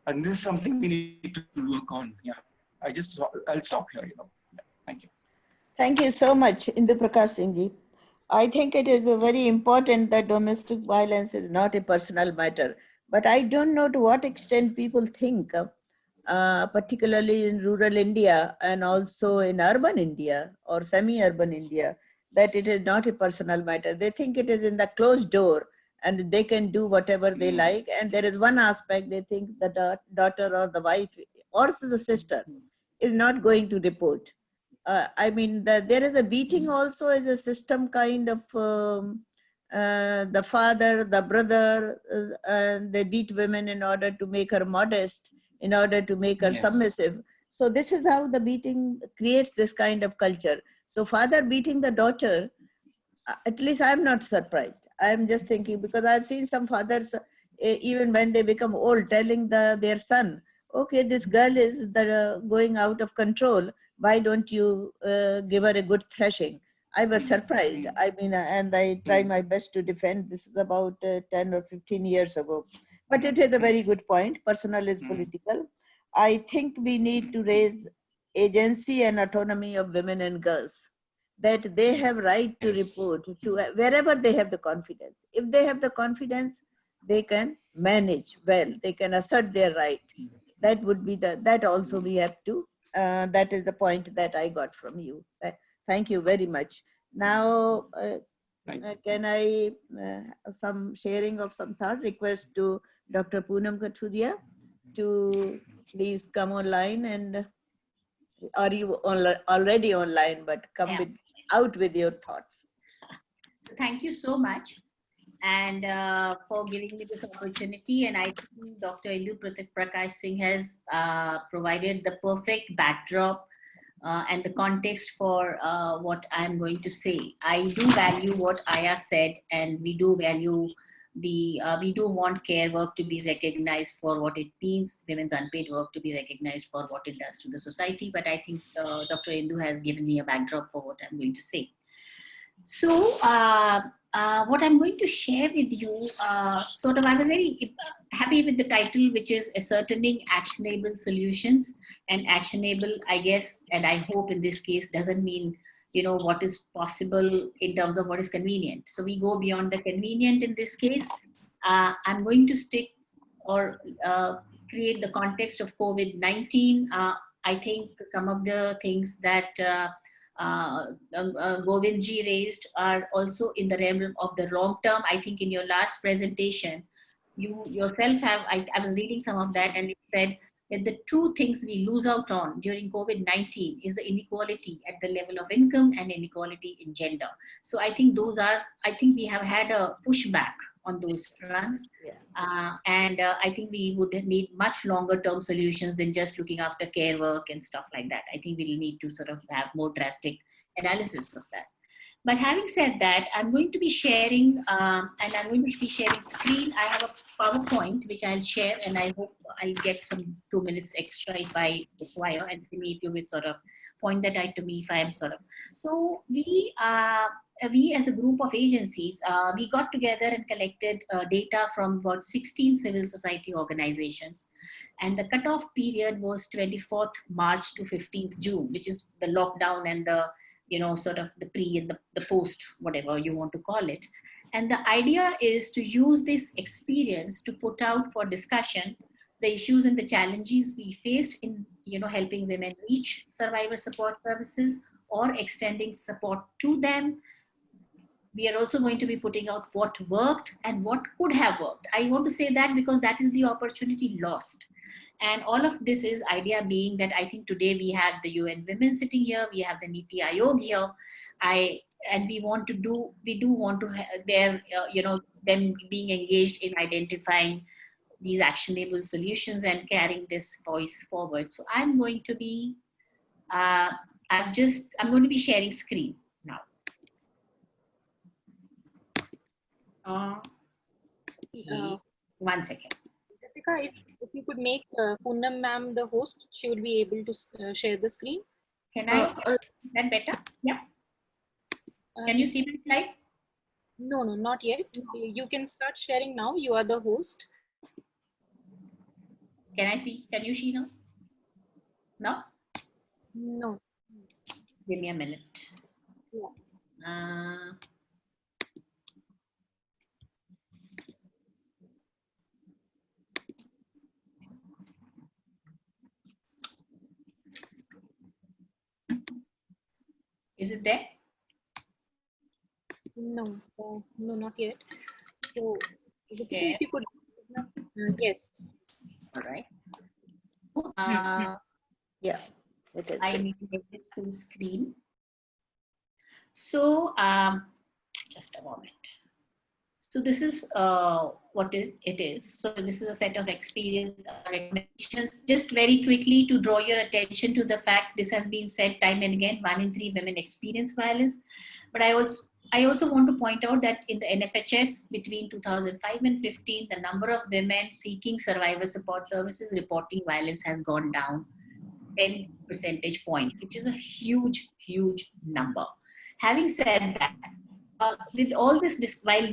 And this is something we need to work on. Yeah, I'll stop here, Yeah. Thank you. Thank you so much, Indu Prakash Singhji. I think it is very important that domestic violence is not a personal matter. But I don't know to what extent people think, particularly in rural India and also in urban India or semi-urban India, that it is not a personal matter. They think it is in the closed door and they can do whatever they like. And there is one aspect, they think the daughter or the wife or the sister is not going to report. There is a beating also as a system kind of, the father, the brother, they beat women in order to make her modest, in order to make her submissive. So this is how the beating creates this kind of culture. So father beating the daughter, at least I'm not surprised. I'm just thinking, because I've seen some fathers, even when they become old, telling their son, okay, this girl is going out of control. Why don't you give her a good thrashing? I was surprised. And I try my best to defend. This is about 10 or 15 years ago. But it is a very good point. Personal is political. I think we need to raise agency and autonomy of women and girls, that they have right to report to wherever they have the confidence. If they have the confidence, they can manage well. They can assert their right. That would be that also we have to. That is the point that I got from you. Thank you very much. Now, can I, some sharing of some thought, request to Dr. Poonam Kathuria to please come online, and are you already online, but come out with your thoughts. Thank you so much, and for giving me this opportunity. And I think Dr. Indu Prakash Singh has provided the perfect backdrop and the context for what I'm going to say. I do value what Aya said, and we do value we do want care work to be recognized for what it means, women's unpaid work to be recognized for what it does to the society. But I think Dr. Indu has given me a backdrop for what I'm going to say. So what I'm going to share with you, I was very happy with the title, which is Ascertaining Actionable Solutions. And actionable, I guess, and I hope in this case doesn't mean, what is possible in terms of what is convenient. So we go beyond the convenient in this case. I'm going to stick or create the context of COVID-19. I think some of the things that Govindji raised are also in the realm of the long term. I think in your last presentation, you yourself have, I was reading some of that, and it said that the two things we lose out on during COVID-19 is the inequality at the level of income and inequality in gender. So I think we have had a pushback on those fronts. And I think we would need much longer term solutions than just looking after care work and stuff like that. I think we'll need to sort of have more drastic analysis of that. But having said that, I'm going to be sharing, and I'm going to be sharing screen. I have a PowerPoint which I'll share, and I hope I'll get some 2 minutes extra if I require, and if you will sort of point that out to me if I am sort of. So we as a group of agencies, we got together and collected data from about 16 civil society organizations. And the cutoff period was 24th March to 15th June, which is the lockdown and the, sort of the pre and the post, whatever you want to call it. And the idea is to use this experience to put out for discussion the issues and the challenges we faced in, helping women reach survivor support services or extending support to them. We are also going to be putting out what worked and what could have worked. I want to say that because that is the opportunity lost. And all of this is idea being that I think today we have the UN Women sitting here, we have the Niti Aayog here, and we do want to have them being engaged in identifying these actionable solutions and carrying this voice forward. So I'm going to be, I'm going to be sharing screen now. One second. Jessica, if you could make Poonam ma'am the host, she would be able to share the screen. Can I? That better? Yeah. Can you see my slide? No, not yet. You can start sharing now. You are the host. Can I see? Can you see now? No? No. Give me a minute. Yeah. Is it there? No, no, not yet. So, Okay. if you could, yes. All right. Yeah, it is. I need to make this full screen. So, just a moment. So this is what it is. So this is a set of experience recommendations. Just very quickly to draw your attention to the fact this has been said time and again, 1 in 3 women experience violence. But I also want to point out that in the NFHS between 2005 and 15, the number of women seeking survivor support services reporting violence has gone down 10 percentage points, which is a huge, huge number. Having said that, with all this, while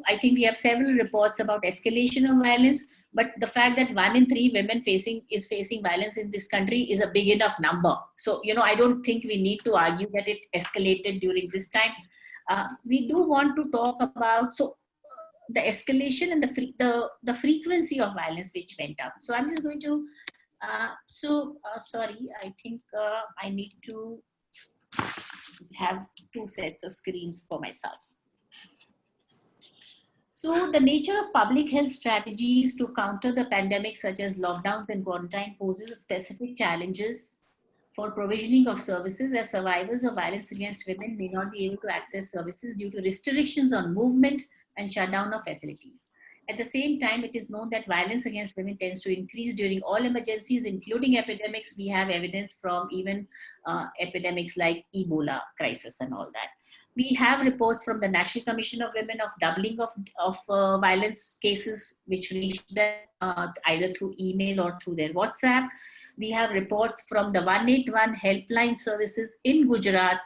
I think we have several reports about escalation of violence, but the fact that 1 in 3 women is facing violence in this country is a big enough number. So, I don't think we need to argue that it escalated during this time. We do want to talk about the escalation and the frequency of violence which went up. So I'm just going to, sorry, I think I need to have 2 sets of screens for myself. So the nature of public health strategies to counter the pandemic, such as lockdowns and quarantine, poses specific challenges for provisioning of services, as survivors of violence against women may not be able to access services due to restrictions on movement and shutdown of facilities. At the same time, it is known that violence against women tends to increase during all emergencies, including epidemics. We have evidence from even epidemics like Ebola crisis and all that. We have reports from the National Commission of Women of doubling of violence cases which reach them either through email or through their WhatsApp. We have reports from the 181 helpline services in Gujarat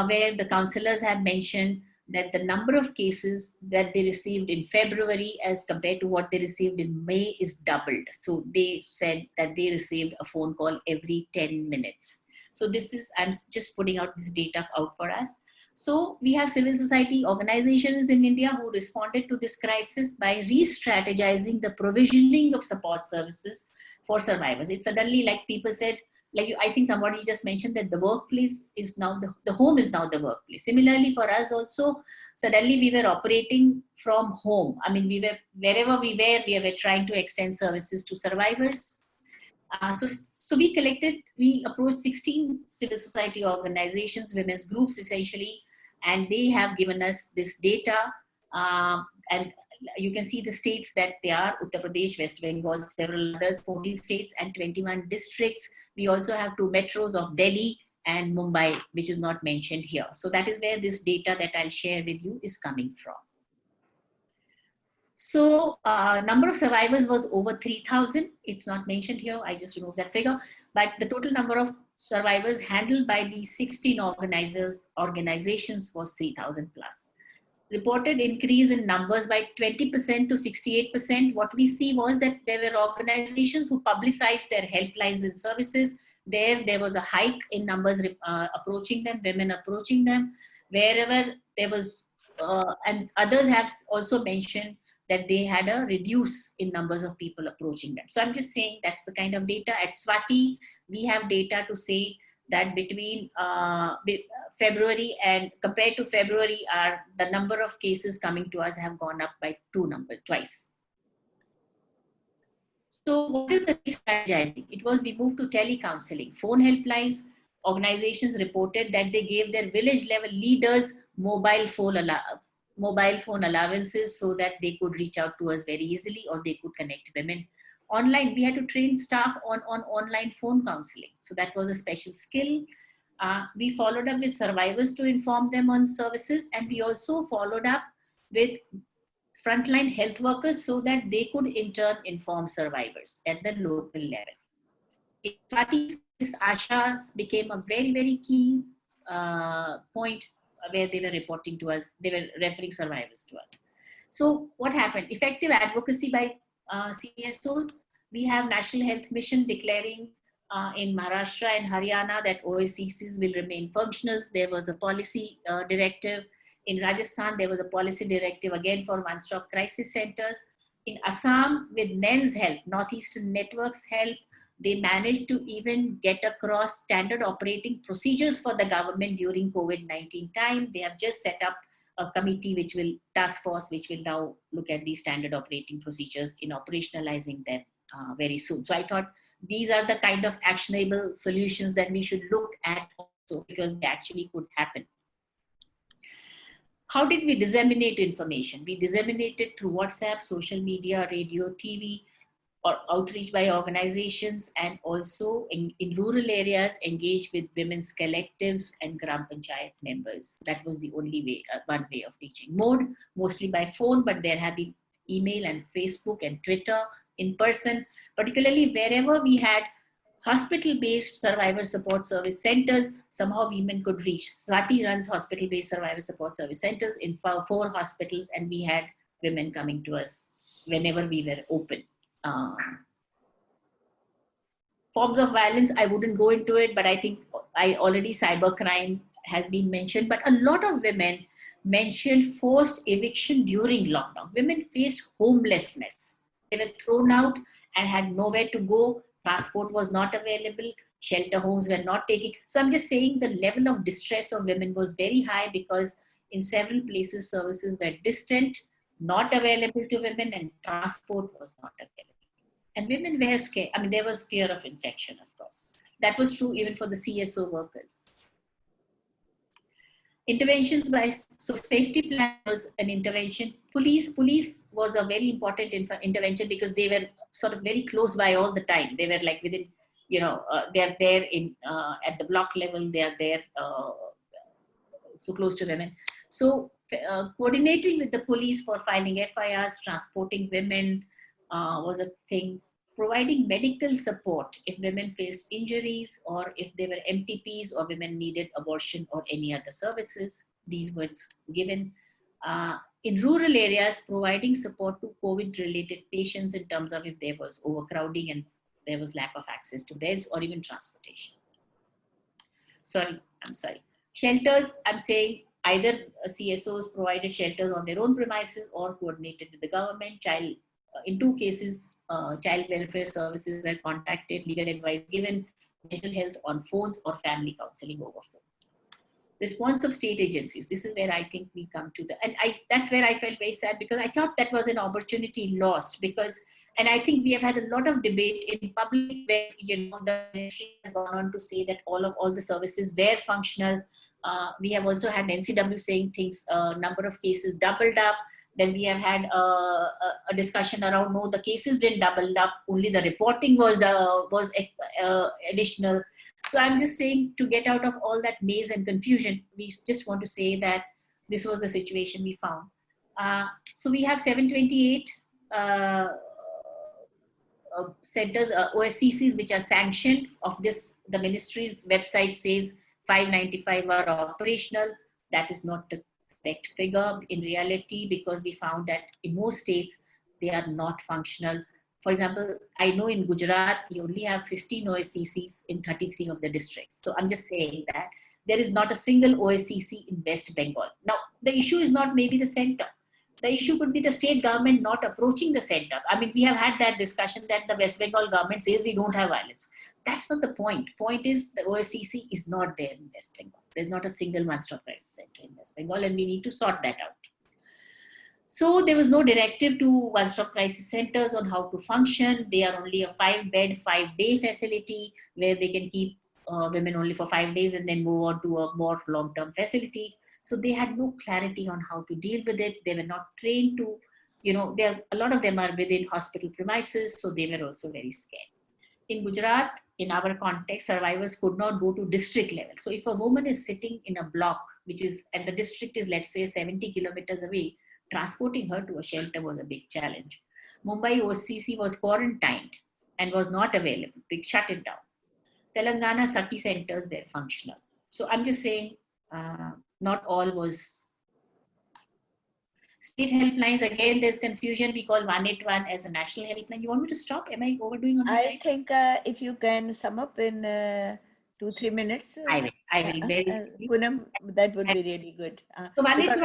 where the councillors have mentioned that the number of cases that they received in February as compared to what they received in May is doubled. So they said that they received a phone call every 10 minutes. So this is, I'm just putting out this data out for us. So we have civil society organizations in India who responded to this crisis by re-strategizing the provisioning of support services for survivors. It's suddenly like people said, I think somebody just mentioned that the workplace is now, the home is now the workplace. Similarly for us also, suddenly we were operating from home. I mean, wherever we were trying to extend services to survivors. So we approached 16 civil society organizations, women's groups essentially, and they have given us this data. And you can see the states that they are: Uttar Pradesh, West Bengal, several others, 14 states and 21 districts. We also have 2 metros of Delhi and Mumbai, which is not mentioned here. So that is where this data that I'll share with you is coming from. So number of survivors was over 3,000. It's not mentioned here. I just removed that figure. But the total number of survivors handled by these 16 organizations was 3,000 plus. Reported increase in numbers by 20% to 68%. What we see was that there were organizations who publicized their helplines and services. There was a hike in numbers approaching them, women approaching them. Wherever there was, and others have also mentioned that they had a reduce in numbers of people approaching them. So I'm just saying that's the kind of data. At SWATI, we have data to say that between February and compared to February, the number of cases coming to us have gone up by twice. So what is the strategizing? It was we moved to telecounseling, phone helplines. Organizations reported that they gave their village level leaders mobile phone allowances so that they could reach out to us very easily, or they could connect women. Online, we had to train staff on online phone counseling. So that was a special skill. We followed up with survivors to inform them on services, and we also followed up with frontline health workers so that they could in turn inform survivors at the local level. Ashas became a very, very key point where they were reporting to us, they were referring survivors to us. So what happened? Effective advocacy by CSOs. We have National Health Mission declaring in Maharashtra and Haryana that OSCCs will remain functionals. There was a policy directive. In Rajasthan, there was a policy directive again for one-stop crisis centers. In Assam, with Men's Health, Northeastern Networks help, they managed to even get across standard operating procedures for the government during COVID-19 time. They have just set up a committee task force, which will now look at these standard operating procedures in operationalizing them very soon. So I thought these are the kind of actionable solutions that we should look at also, because they actually could happen. How did we disseminate information? We disseminated through WhatsApp, social media, radio, TV, or outreach by organizations, and also in rural areas engaged with women's collectives and Gram Panchayat members. That was the only way, one way of reaching. Mostly by phone, but there have been email and Facebook and Twitter, in person, particularly wherever we had hospital-based survivor support service centers, somehow women could reach. SWATI runs hospital-based survivor support service centers in 4 hospitals, and we had women coming to us whenever we were open. Forms of violence, I wouldn't go into it, but I think cybercrime has been mentioned, but a lot of women mentioned forced eviction during lockdown. Women faced homelessness. They were thrown out and had nowhere to go. Transport was not available. Shelter homes were not taking. So I'm just saying the level of distress of women was very high, because in several places services were distant, not available to women, and transport was not available. And women were scared. I mean, there was fear of infection, of course. That was true even for the CSO workers. Interventions so safety plan was an intervention. Police was a very important intervention, because they were sort of very close by all the time. They were like within, they're there at the block level, they are there so close to women. So coordinating with the police for filing FIRs, transporting women was a thing. Providing medical support if women faced injuries, or if they were MTPs, or women needed abortion or any other services. These were given. In rural areas, providing support to COVID-related patients in terms of if there was overcrowding and there was lack of access to beds or even transportation. I'm sorry. Shelters, I'm saying either CSOs provided shelters on their own premises or coordinated with the government. In 2 cases, child welfare services were contacted, legal advice given, mental health on phones, or family counseling over phone. Response of state agencies. This is where I think we come to that's where I felt very sad, because I thought that was an opportunity lost, and I think we have had a lot of debate in public where, the ministry has gone on to say that all the services were functional. We have also had NCW saying things, number of cases doubled up. Then we have had a discussion around, no, the cases didn't double up, only the reporting was additional. So I'm just saying, to get out of all that maze and confusion, we just want to say that this was the situation we found. So we have 728 centers, OSCCs, which are sanctioned. Of this, the ministry's website says 595 are operational. That is not the correct figure in reality, because we found that in most states, they are not functional. For example, I know in Gujarat, we only have 15 OSCCs in 33 of the districts. So I'm just saying that there is not a single OSCC in West Bengal. Now, the issue is not maybe the center. The issue could be the state government not approaching the center. I mean, we have had that discussion that the West Bengal government says we don't have violence. That's not the point. Point is the OSCC is not there in West Bengal. There's not a single one-stop crisis center in West Bengal, and we need to sort that out. So there was no directive to one-stop crisis centers on how to function. They are only a 5-bed, 5-day facility where they can keep women only for 5 days and then move on to a more long-term facility. So they had no clarity on how to deal with it. They were not trained to, a lot of them are within hospital premises, so they were also very scared. In Gujarat, in our context, survivors could not go to district level. So if a woman is sitting in a block, and the district is, let's say, 70 kilometers away, transporting her to a shelter was a big challenge. Mumbai OCC was quarantined and was not available. They shut it down. Telangana Sati centers were functional. So I'm just saying, not all was. State helplines, again, there's confusion. We call 181 as a national helpline. You want me to stop? Am I overdoing on my time? I think if you can sum up in 2-3 minutes. I will. Poonam, that would be really good. So because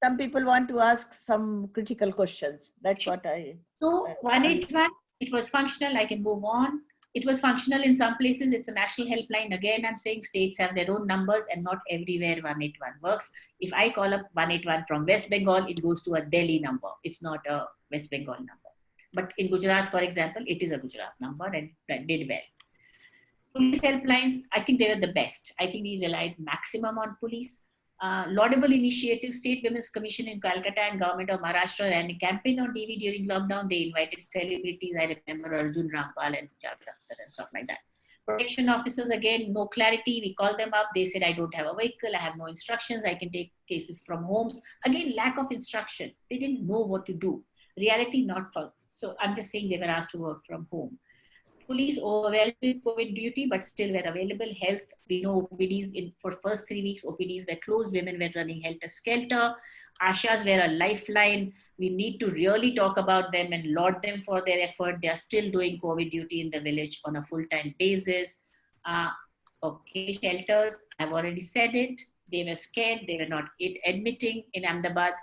some people want to ask some critical questions. That's what I... So 181, it was functional. I can move on. It was functional in some places. It's a national helpline. Again, I'm saying states have their own numbers and not everywhere 181 works. If I call up 181 from West Bengal, it goes to a Delhi number. It's not a West Bengal number. But in Gujarat, for example, it is a Gujarat number and that did well. Police helplines, I think they were the best. I think we relied maximum on police. Laudable initiative, State Women's Commission in Calcutta and Government of Maharashtra ran a campaign on TV during lockdown. They invited celebrities. I remember Arjun Rampal and Chairperson and stuff like that. Protection officers, again, no clarity. We called them up. They said, I don't have a vehicle. I have no instructions. I can take cases from homes. Again, lack of instruction. They didn't know what to do. Reality not for. So I'm just saying they were asked to work from home. Police overwhelmed with COVID duty, but still were available. Health, we know OPDs for first 3 weeks, OPDs were closed. Women were running helter-skelter. Ashas were a lifeline. We need to really talk about them and laud them for their effort. They are still doing COVID duty in the village on a full-time basis. Okay, shelters, I've already said it. They were scared. They were not admitting. In Ahmedabad,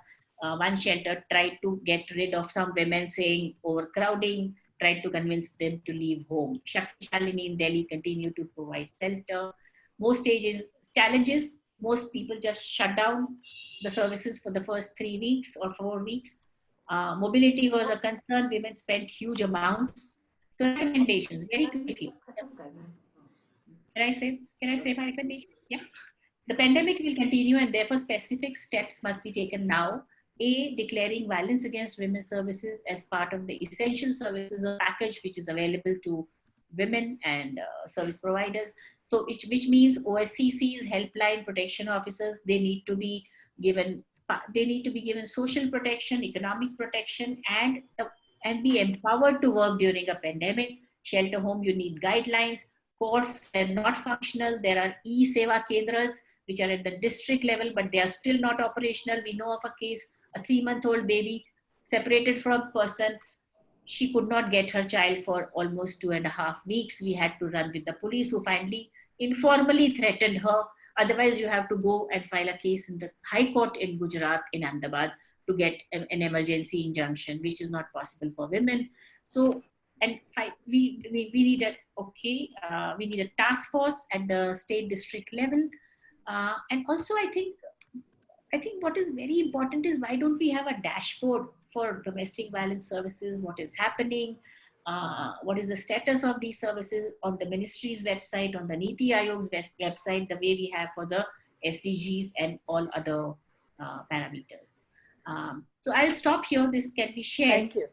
one shelter tried to get rid of some women, saying overcrowding, tried to convince them to leave home. Shakti Shalini in Delhi continued to provide shelter. Most challenges, most people just shut down the services for the first 3 weeks or 4 weeks. Mobility was a concern. Women spent huge amounts. So recommendations, very quickly. Can I say my recommendations? Yeah. The pandemic will continue and therefore specific steps must be taken now. A, declaring violence against women services as part of the essential services package, which is available to women and service providers. So which means OSCCs, helpline protection officers, they need to be given social protection, economic protection, and be empowered to work during a pandemic. Shelter home, you need guidelines. Courts are not functional. There are e-seva kendras, which are at the district level, but they are still not operational. We know of a case, a 3-month-old baby separated from person. She could not get her child for almost 2.5 weeks. We had to run with the police, who finally informally threatened her. Otherwise, you have to go and file a case in the High Court in Gujarat, in Ahmedabad, to get an emergency injunction, which is not possible for women. So, and we need a task force at the state district level. And also, I think what is very important is, why don't we have a dashboard for domestic violence services? What is happening? What is the status of these services on the ministry's website, on the Niti Ayog's website, the way we have for the SDGs and all other parameters. So I'll stop here. This can be shared. Thank you.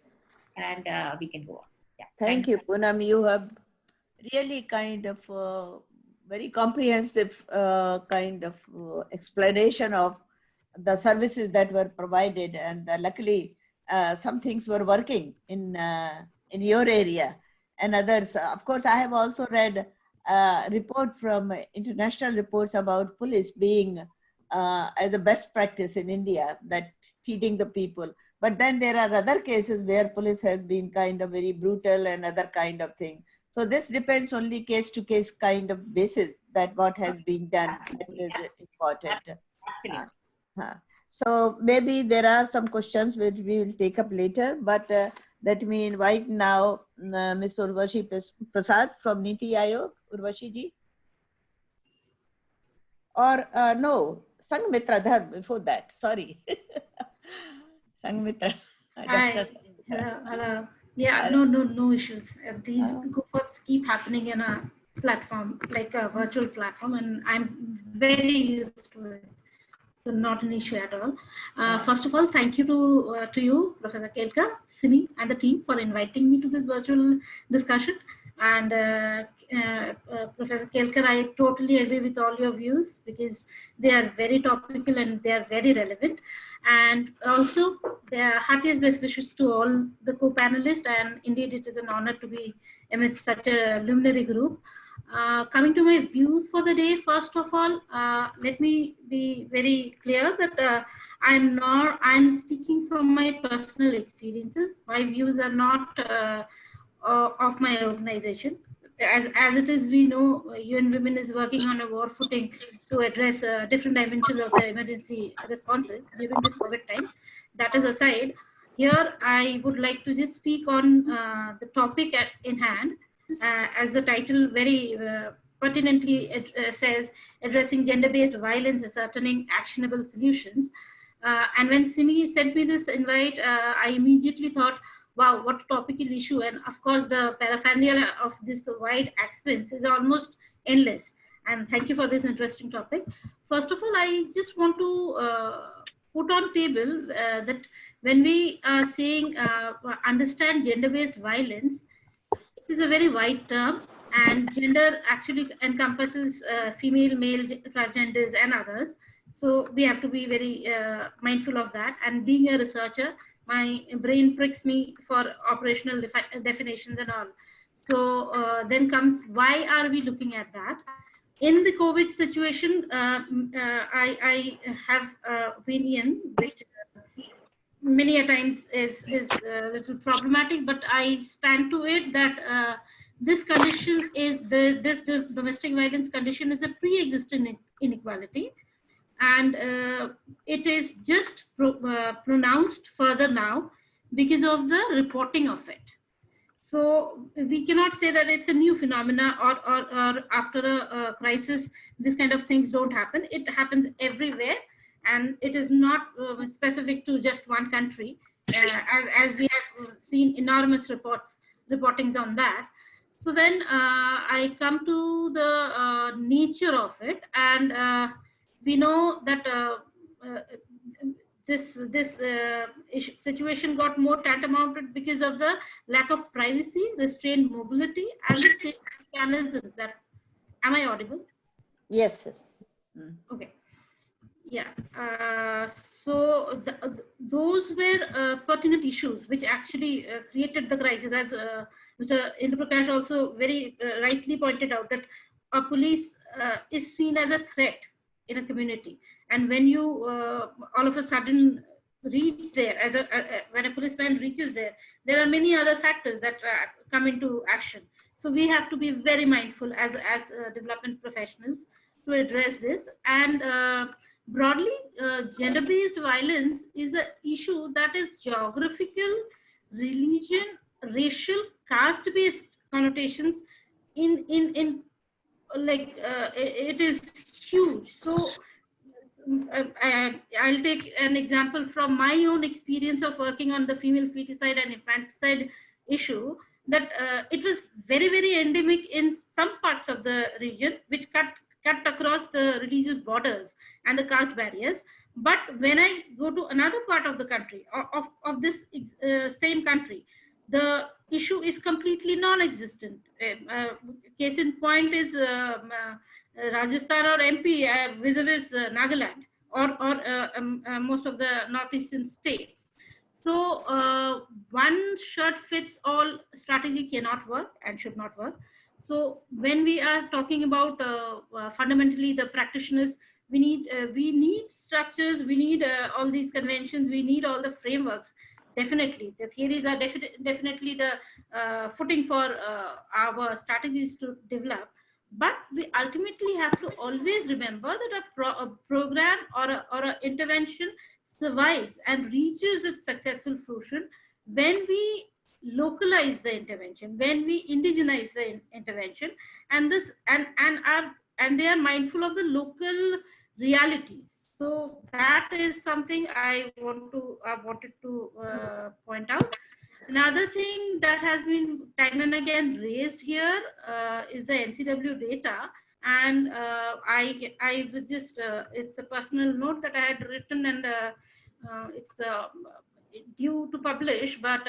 And we can go on. Yeah. Thank you, Poonam. You have really kind of very comprehensive kind of explanation of the services that were provided, and luckily some things were working in your area and others. Of course, I have also read a report from international reports about police being as a best practice in India, that feeding the people. But then there are other cases where police has been kind of very brutal and other kind of thing. So this depends only case to case kind of basis that what has been done. That is important. So maybe there are some questions which we will take up later, but let me invite now Ms. Urvashi Prasad from Niti Aayog. Urvashi ji? Or no, Sanghamitra Dhar before that, sorry. Sanghamitra. Hi. Hello. Yeah, no issues. These goof-ups keep happening in a platform, like a virtual platform, and I'm very used to it. So not an issue at all. First of all, thank you to you, Professor Kelkar, Simi, and the team for inviting me to this virtual discussion. And Professor Kelkar, I totally agree with all your views because they are very topical and they are very relevant. And also, heartiest best wishes to all the co-panelists. And indeed, it is an honor to be amidst such a luminary group. Coming to my views for the day, first of all, let me be very clear that I'm speaking from my personal experiences. My views are not of my organization. As it is, we know UN Women is working on a war footing to address different dimensions of the emergency responses during this COVID times. That is aside, here I would like to just speak on the topic in hand. As the title very pertinently says, addressing gender-based violence, ascertaining actionable solutions. And when Simi sent me this invite, I immediately thought, wow, what a topical issue. And of course, the paraphernalia of this wide expanse is almost endless. And thank you for this interesting topic. First of all, I just want to put on table that when we are saying understand gender-based violence, it is a very wide term, and gender actually encompasses female, male, transgenders, and others. So we have to be very mindful of that. And being a researcher, my brain pricks me for operational definitions and all. So then comes, why are we looking at that? In the COVID situation, I have an opinion which many a times is a little problematic, but I stand to it that this condition is this domestic violence condition is a pre-existing inequality, and it is just pronounced further now because of the reporting of it. So we cannot say that it's a new phenomena or after a crisis, this kind of things don't happen. It happens everywhere. And it is not specific to just one country, as we have seen enormous reportings on that. So then I come to the nature of it, and we know that this situation got more tantamounted because of the lack of privacy, restrained mobility, and the safety mechanisms. That am I audible? Yes. Okay. Yeah, so those were pertinent issues which actually created the crisis, as Mr. Indu Prakash also very rightly pointed out, that a police is seen as a threat in a community. And when you all of a sudden reach there, when a policeman reaches there, there are many other factors that come into action. So we have to be very mindful as development professionals to address this. And broadly, gender-based violence is an issue that is geographical, religion, racial, caste-based connotations. It is huge. So I'll take an example from my own experience of working on the female feticide and infanticide issue. That it was very, very endemic in some parts of the region, which cut across the religious borders and the caste barriers. But when I go to another part of the country, of this same country, the issue is completely non-existent. Case in point is Rajasthan or MP vis-a-vis Nagaland or most of the northeastern states. So one shirt fits all strategy cannot work and should not work. So when we are talking about fundamentally the practitioners, we need structures, we need all these conventions, we need all the frameworks. Definitely, the theories are definitely the footing for our strategies to develop. But we ultimately have to always remember that a program or an intervention survives and reaches its successful fruition when we localize the intervention, when we indigenize the intervention, and this and they are mindful of the local realities. So that is something I wanted to point out. Another thing that has been time and again raised here is the NCW data. And I was just, it's a personal note that I had written, and it's due to publish, but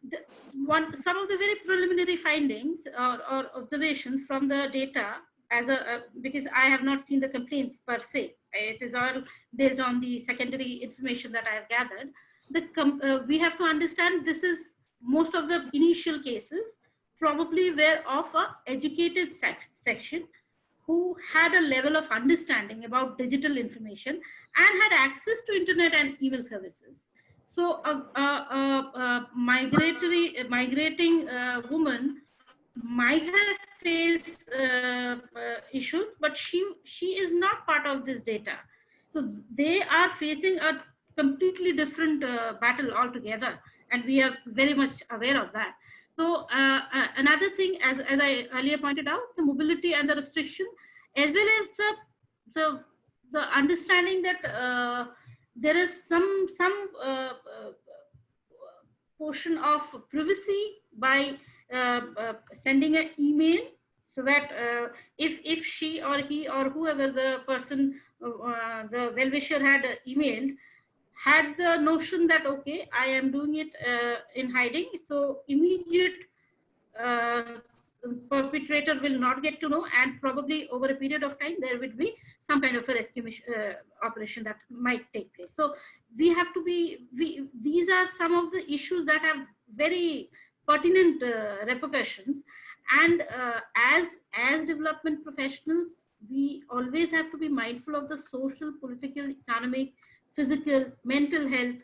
some of the very preliminary findings or observations from the data, as because I have not seen the complaints per se, it is all based on the secondary information that I have gathered. We have to understand this is most of the initial cases probably were of an educated section who had a level of understanding about digital information and had access to internet and email services. So a migrating woman might have faced issues, but she is not part of this data. So they are facing a completely different battle altogether, and we are very much aware of that. So another thing, as I earlier pointed out, the mobility and the restriction, as well as the understanding that there is some portion of privacy by sending an email, so that if she or he or whoever the person, the well-wisher had emailed, had the notion that, okay, I am doing it in hiding, so immediate perpetrator will not get to know, and probably over a period of time there will be some kind of a rescue operation that might take place. So we have to be, these are some of the issues that have very pertinent repercussions, and as development professionals, we always have to be mindful of the social, political, economic, physical, mental health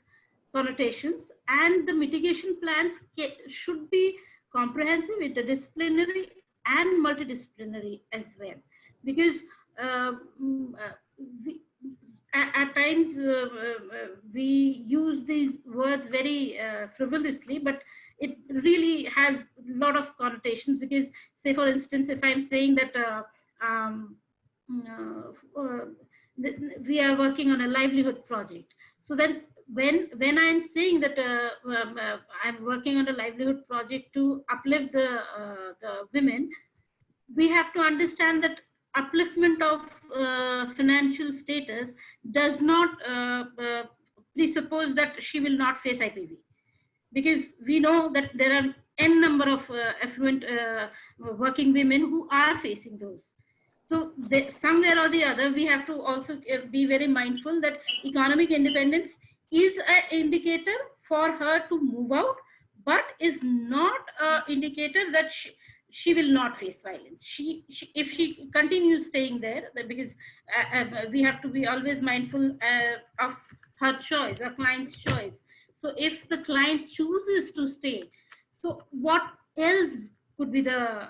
connotations, and the mitigation plans should be comprehensive, interdisciplinary, and multidisciplinary as well. Because at times we use these words very frivolously, but it really has a lot of connotations. Because, say for instance, if I'm saying that we are working on a livelihood project, so then when I'm saying that I'm working on a livelihood project to uplift the women, we have to understand that upliftment of financial status does not presuppose that she will not face IPV, because we know that there are n number of affluent working women who are facing those. So somewhere or the other, we have to also be very mindful that economic independence is an indicator for her to move out, but is not an indicator that she will not face violence. If she continues staying there, because we have to be always mindful of her choice, a client's choice. So if the client chooses to stay, so what else could be the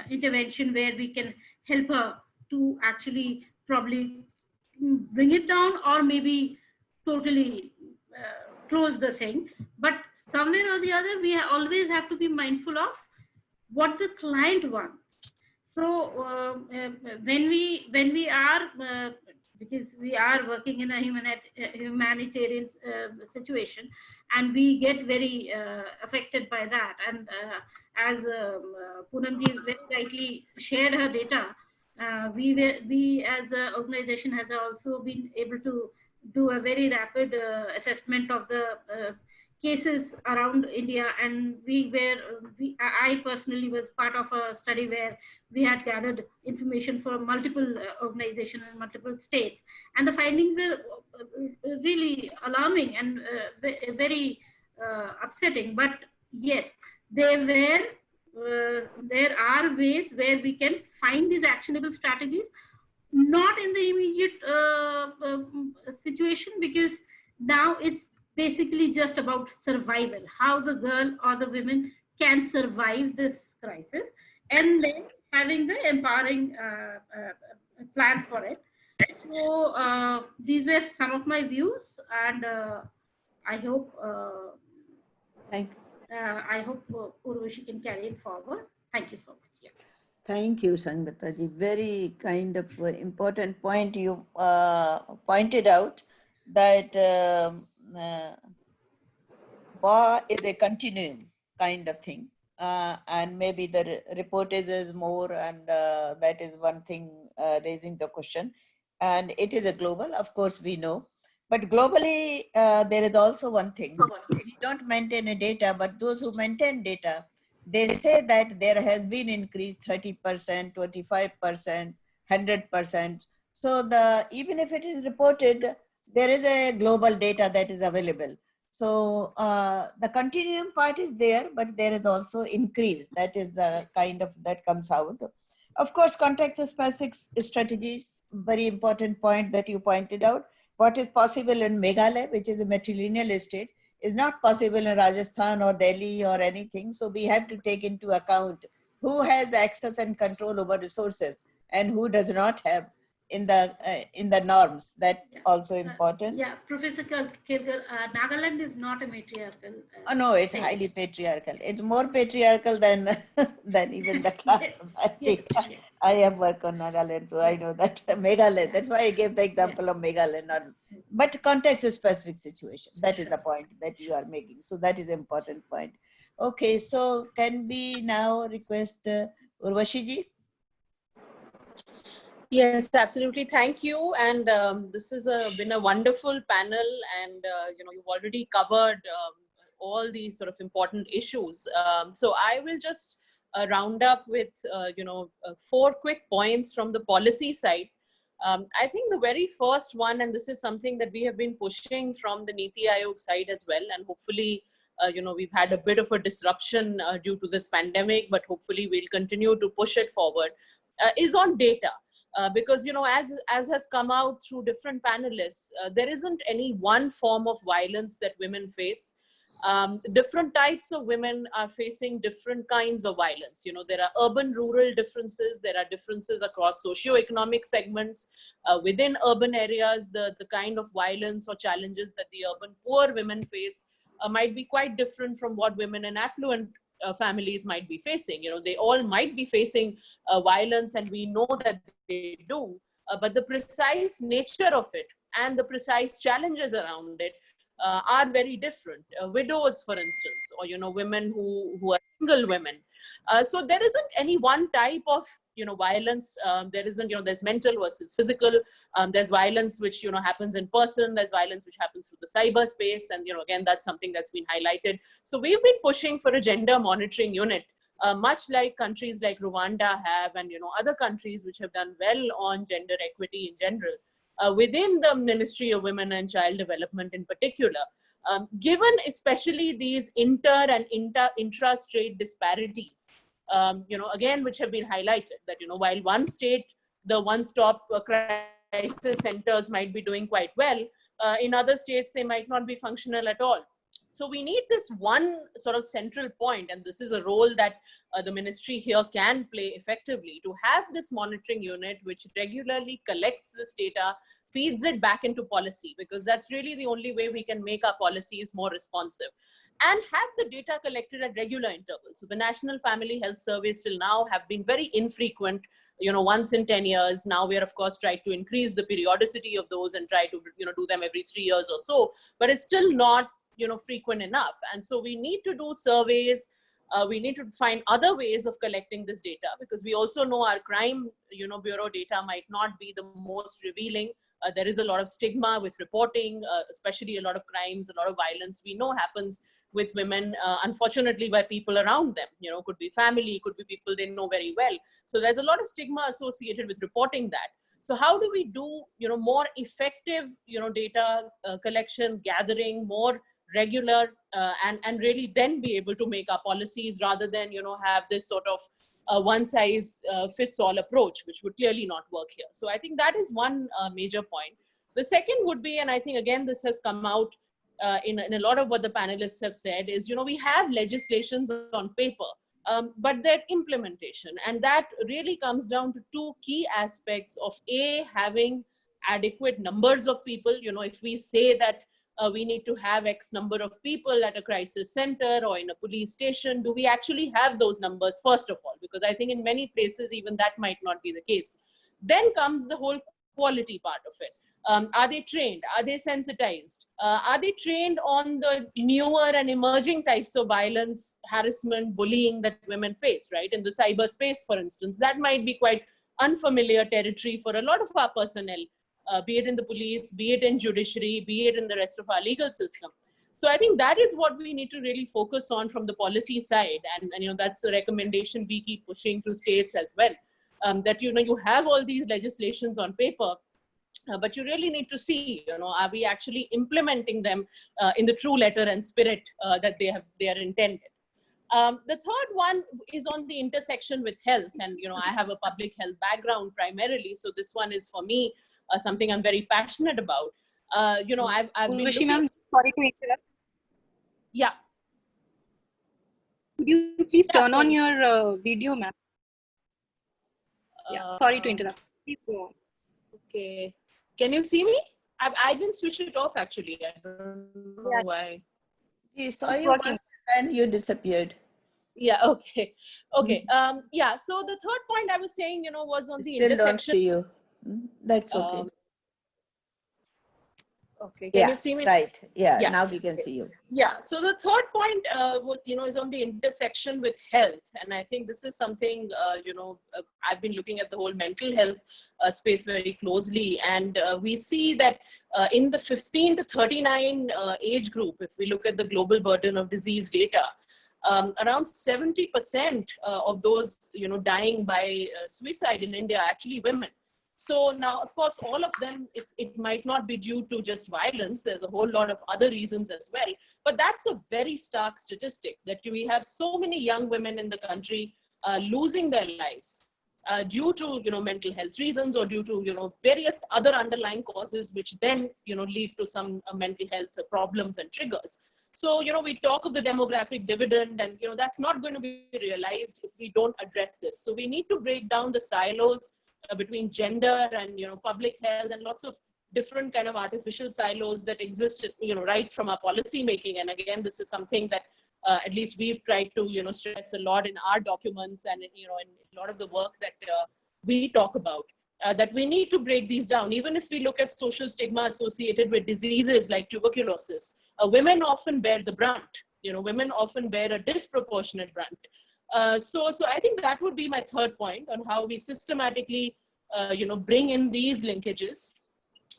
intervention where we can help her to actually probably bring it down, or maybe totally close the thing. But somewhere or the other, we always have to be mindful of what the client wants. So when we are because we are working in a humanitarian situation, and we get very affected by that. And as Poonam ji very rightly shared her data, we as an organization has also been able to do a very rapid assessment of the cases around India, and I personally was part of a study where we had gathered information from multiple organizations in multiple states, and the findings were really alarming and very upsetting. But yes, there are ways where we can find these actionable strategies, not in the immediate situation, because now it's basically just about survival, how the girl or the women can survive this crisis, and then having the empowering plan for it. So these were some of my views, and I hope Urvashi can carry it forward. Thank you so much. Yeah. Thank you, Sanghamitra ji. Very kind of important point you pointed out, that law is a continuum kind of thing. And maybe the report is more, and that is one thing raising the question. And it is a global, of course, we know. But globally, there is also one thing. We don't maintain a data, but those who maintain data, they say that there has been increase 30%, 25%, 100%. So even if it is reported, there is a global data that is available. So the continuum part is there, but there is also increase. That is the kind of that comes out. Of course, context-specific strategies, very important point that you pointed out. What is possible in Meghalaya, which is a matrilineal state, is not possible in Rajasthan or Delhi or anything. So we have to take into account who has access and control over resources and who does not have in the norms. That also important. Yeah, Professor Kelkar, Nagaland is not a matriarchal. Oh no, it's highly patriarchal. It's more patriarchal than even the class society. Yes. I have worked on Nagaland, so I know that. Meghalaya, that's why I gave the example of Meghalaya. But context-specific situation. That is the point that you are making. So that is an important point. Okay, so can we now request Urvashi ji? Yes, absolutely. Thank you. And this has been a wonderful panel, and you've already covered all these sort of important issues. So I will just round up with 4 quick points from the policy side. I think the very first one, and this is something that we have been pushing from the Niti Aayog side as well, and hopefully we've had a bit of a disruption due to this pandemic, but hopefully we'll continue to push it forward, is on data. Because, as has come out through different panelists, there isn't any one form of violence that women face. Different types of women are facing different kinds of violence. There are urban-rural differences. There are differences across socio-economic segments. Within urban areas, the kind of violence or challenges that the urban poor women face might be quite different from what women in affluent families might be facing. They all might be facing violence, and we know that they do, but the precise nature of it and the precise challenges around it are very different. Widows, for instance, or women who are single women. So there isn't any one type of violence. There isn't, there's mental versus physical. There's violence which happens in person. There's violence which happens through the cyberspace, and again, that's something that's been highlighted. So we've been pushing for a gender monitoring unit, much like countries like Rwanda have, and other countries which have done well on gender equity in general, within the Ministry of Women and Child Development in particular. Given especially these inter and intra-state disparities, again, which have been highlighted, that while one state, the one-stop crisis centers might be doing quite well, in other states they might not be functional at all. So we need this one sort of central point, and this is a role that the ministry here can play effectively, to have this monitoring unit which regularly collects this data, feeds it back into policy, because that's really the only way we can make our policies more responsive, and have the data collected at regular intervals. So the National Family Health Surveys till now have been very infrequent, once in 10 years. Now we are, of course, trying to increase the periodicity of those and try to, do them every 3 years or so, but it's still not frequent enough. And so we need to do surveys We need to find other ways of collecting this data, because we also know our crime, bureau data might not be the most revealing. There is a lot of stigma with reporting, especially a lot of crimes, a lot of violence we know happens with women, unfortunately, by people around them. Could be family, could be people they know very well. So there's a lot of stigma associated with reporting that. So how do we do, more effective, data collection, gathering, more regular, and really then be able to make our policies, rather than, have this sort of one size fits all approach, which would clearly not work here. So I think that is one major point. The second would be, and I think again this has come out in a lot of what the panelists have said, is we have legislations on paper, but their implementation, and that really comes down to two key aspects of having adequate numbers of people. If we say that we need to have X number of people at a crisis center or in a police station, do we actually have those numbers, first of all? Because I think in many places, even that might not be the case. Then comes the whole quality part of it. Are they trained? Are they sensitized? Are they trained on the newer and emerging types of violence, harassment, bullying that women face, right? In the cyberspace, for instance, that might be quite unfamiliar territory for a lot of our personnel, be it in the police, be it in judiciary, be it in the rest of our legal system. So I think that is what we need to really focus on from the policy side. And that's a recommendation we keep pushing to states as well, that, you have all these legislations on paper, but you really need to see, are we actually implementing them in the true letter and spirit that they are intended. The third one is on the intersection with health. And, I have a public health background primarily. So this one is for me something I'm very passionate about. I've been looking... ma'am, sorry to interrupt. Yeah. Could you please turn on your video, ma'am? Yeah, sorry to interrupt. Please go on. Okay. Can you see me? I didn't switch it off, actually. I don't know why. We saw you once and you disappeared. Yeah, okay. Okay. Yeah, so the third point I was saying, was on the intersection. Still don't see you. That's okay. Okay, can you see me? Right. Yeah, now we can see you. Yeah, so the third point, is on the intersection with health. And I think this is something, I've been looking at the whole mental health space very closely. And we see that in the 15 to 39 age group, if we look at the global burden of disease data, around 70% of those, dying by suicide in India are actually women. So now, of course, all of them, it might not be due to just violence. There's a whole lot of other reasons as well. But that's a very stark statistic, that we have so many young women in the country losing their lives due to, mental health reasons, or due to, various other underlying causes, which then, lead to some mental health problems and triggers. So, we talk of the demographic dividend, and, that's not going to be realized if we don't address this. So we need to break down the silos between gender and, public health, and lots of different kind of artificial silos that exist, right from our policy making. And again, this is something that at least we've tried to, stress a lot in our documents, and, in a lot of the work that we talk about, that we need to break these down. Even if we look at social stigma associated with diseases like tuberculosis, women often bear the brunt. Women often bear a disproportionate brunt. So I think that would be my third point on how we systematically, bring in these linkages.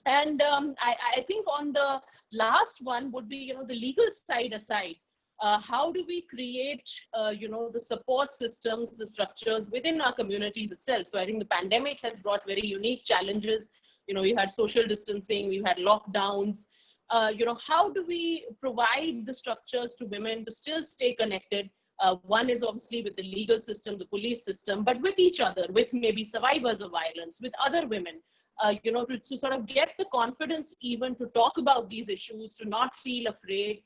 And I think on the last one would be, the legal side aside, how do we create, the support systems, the structures within our communities itself? So I think the pandemic has brought very unique challenges. We've had social distancing, we've had lockdowns. How do we provide the structures to women to still stay connected? One is obviously with the legal system, the police system, but with each other, with maybe survivors of violence, with other women, to sort of get the confidence even to talk about these issues, to not feel afraid.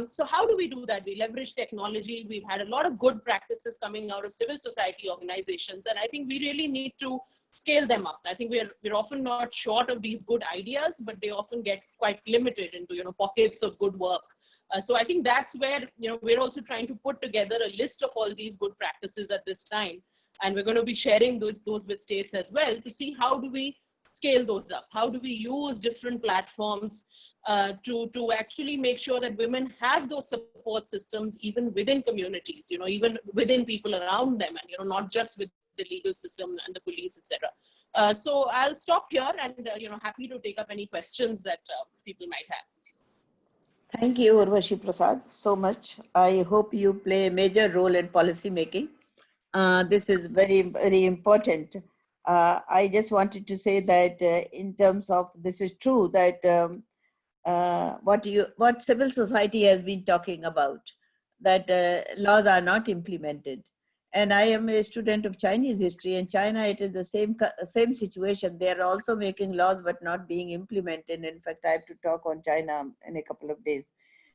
So how do we do that? We leverage technology. We've had a lot of good practices coming out of civil society organizations, and I think we really need to scale them up. I think we're often not short of these good ideas, but they often get quite limited into, pockets of good work. So I think that's where, we're also trying to put together a list of all these good practices at this time. And we're going to be sharing those with states as well, to see how do we scale those up? How do we use different platforms to actually make sure that women have those support systems even within communities, even within people around them, and not just with the legal system and the police, etc. So I'll stop here, and happy to take up any questions that people might have. Thank you, Urvashi Prasad, so much. I hope you play a major role in policy making. This is very, very important. I just wanted to say that in terms of, this is true that what civil society has been talking about, that laws are not implemented. And I am a student of Chinese history. In China, it is the same situation. They are also making laws, but not being implemented. In fact, I have to talk on China in a couple of days.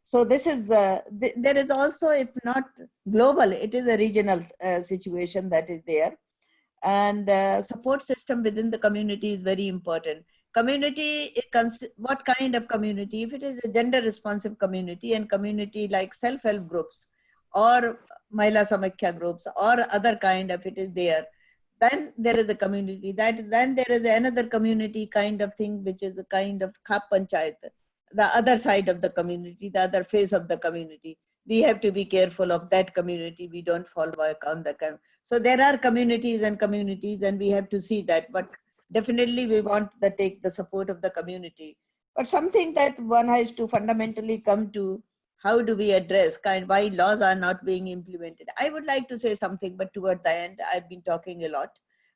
So this is, there is also, if not global, it is a regional situation that is there. And support system within the community is very important. Community, what kind of community? If it is a gender responsive community and community like self-help groups or Mahila Samakhya groups or other kind of it is there, then there is a community. Then there is another community kind of thing, which is a kind of khap panchayat, the other side of the community, the other face of the community. We have to be careful of that community. We don't fall back on the community. So there are communities, and we have to see that. But definitely we want to take the support of the community. But something that one has to fundamentally come to, how do we address why laws are not being implemented? I would like to say something, but toward the end, I've been talking a lot.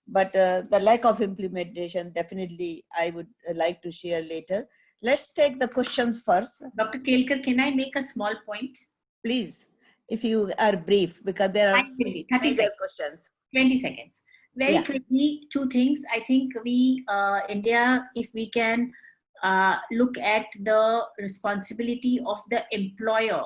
But the lack of implementation, definitely I would like to share later. Let's take the questions first. Dr. Kelkar, can I make a small point? Please, if you are brief, because there are 30 seconds. questions. 20 seconds. Very quickly, two things. I think we, India, if we can look at the responsibility of the employer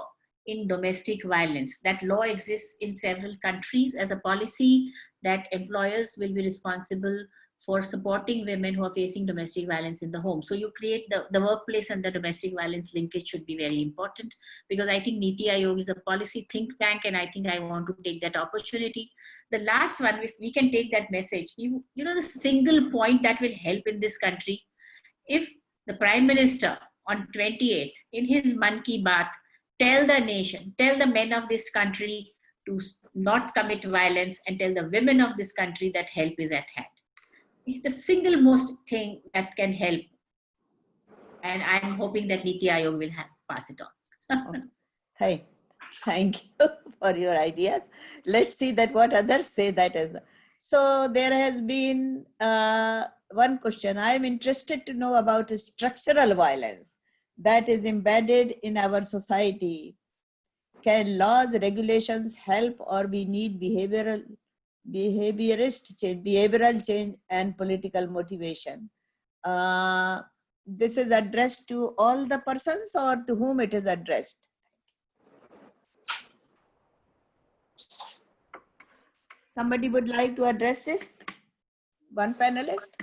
in domestic violence. That law exists in several countries as a policy that employers will be responsible for supporting women who are facing domestic violence in the home. So you create the workplace and the domestic violence linkage should be very important, because I think Niti Aayog is a policy think tank, and I think I want to take that opportunity. The last one, if we can take that message, the single point that will help in this country, if the Prime Minister on 28th in his Man Ki Baat tell the nation, tell the men of this country to not commit violence, and tell the women of this country that help is at hand. It's the single most thing that can help. And I'm hoping that Niti Aayog will pass it on. Thank you for your ideas. Let's see that what others say that is. So there has been one question. I am interested to know about structural violence that is embedded in our society. Can laws, regulations help, or we need behavioral change and political motivation? This is addressed to all the persons, or to whom it is addressed? Somebody would like to address this? One panelist?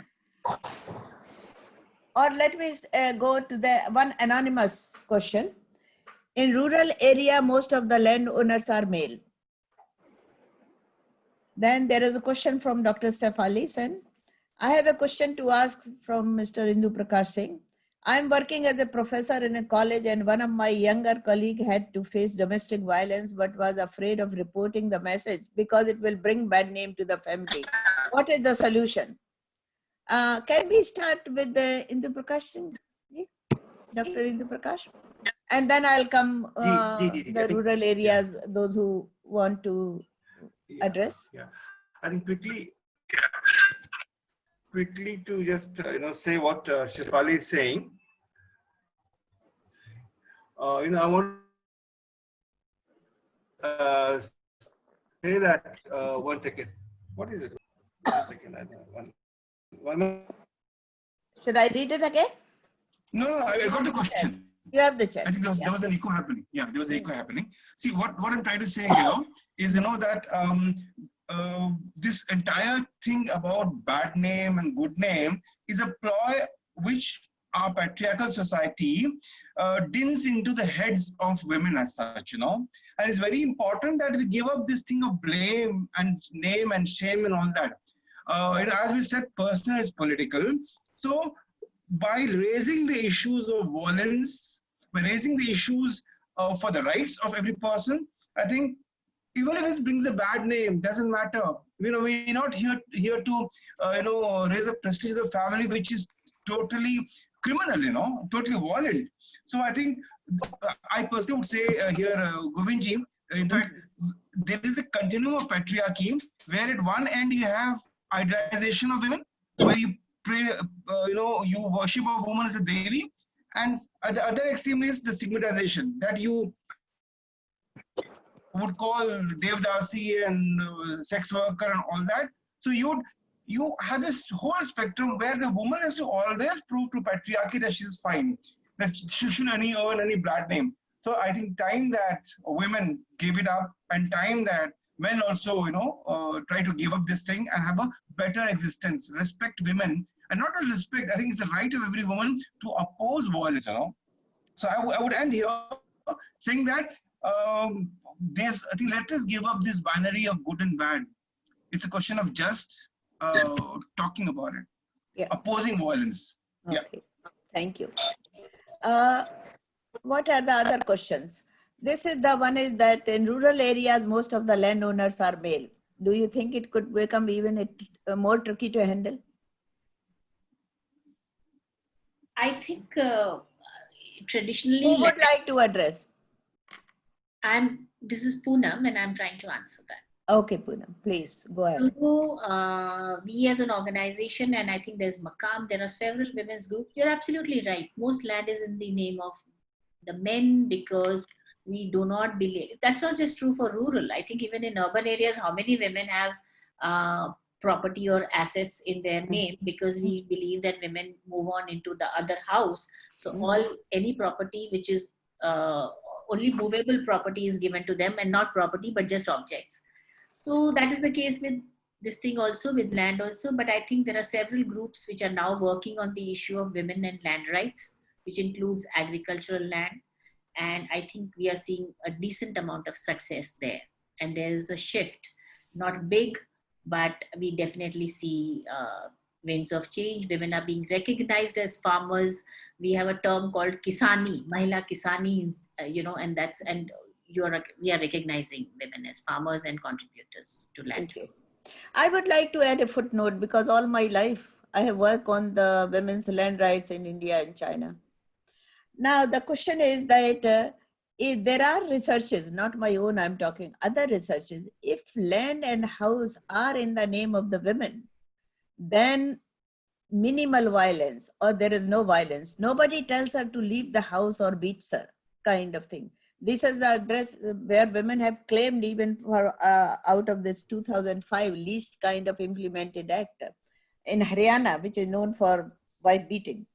Or let me go to the one anonymous question. In rural area, most of the landowners are male. Then there is a question from Dr. Stefali Sen. I have a question to ask from Mr. Indu Prakash Singh. I am working as a professor in a college, and one of my younger colleagues had to face domestic violence but was afraid of reporting the message because it will bring bad name to the family. What is the solution? Can we start with the Indu Prakash Singh? Dr. Indu Prakash? And then I'll come the rural areas, those who want to address. Yeah, I think quickly to just say what Shefali is saying. I want to say that 1 second. What is it? 1 second. I don't know. Should I read it again? No, I got the question. You have the chat. I think there was an echo happening. Yeah, there was an echo happening. See, what I'm trying to say here is, that this entire thing about bad name and good name is a ploy which our patriarchal society dins into the heads of women as such, And it's very important that we give up this thing of blame and name and shame and all that. As we said, personal is political. So by raising the issues of violence, by raising the issues for the rights of every person, I think even if it brings a bad name, doesn't matter. We're not here to raise a prestige of the family, which is totally criminal, totally violent. So I think I personally would say here, Govindji, in fact, there is a continuum of patriarchy where at one end you have idealization of women, where you pray, you worship a woman as a devi, and at the other extreme is the stigmatization that you would call devdasi and sex worker and all that. So you have this whole spectrum where the woman has to always prove to patriarchy that she's fine, that she shouldn't earn any bad name. So I think time that women give it up, and time that men also, try to give up this thing and have a better existence, respect women, and not just respect. I think it's the right of every woman to oppose violence. So I would end here saying that I think let us give up this binary of good and bad. It's a question of just talking about it, opposing violence. Okay. Yeah. Thank you. What are the other questions? This is the one is that in rural areas, most of the landowners are male. Do you think it could become even more tricky to handle? I think traditionally... Who would like to address? This is Poonam, and I'm trying to answer that. Okay, Poonam, please go ahead. So, we as an organization, and I think there's Maqam, there are several women's groups. You're absolutely right. Most land is in the name of the men because we do not believe. That's not just true for rural. I think even in urban areas, how many women have property or assets in their name, because we believe that women move on into the other house. So any property which is only movable property is given to them, and not property but just objects. So that is the case with this thing also, with land also. But I think there are several groups which are now working on the issue of women and land rights, which includes agricultural land. And I think we are seeing a decent amount of success there. And there's a shift, not big, but we definitely see winds of change. Women are being recognized as farmers. We have a term called Kisani, Mahila Kisani, and we are recognizing women as farmers and contributors to land. Thank you. I would like to add a footnote, because all my life I have worked on the women's land rights in India and China. Now the question is that if there are researches, not my own, I'm talking other researches, if land and house are in the name of the women, then minimal violence or there is no violence. Nobody tells her to leave the house or beats her, kind of thing. This is the address where women have claimed, even for out of this 2005 least kind of implemented act in Haryana, which is known for wife beating,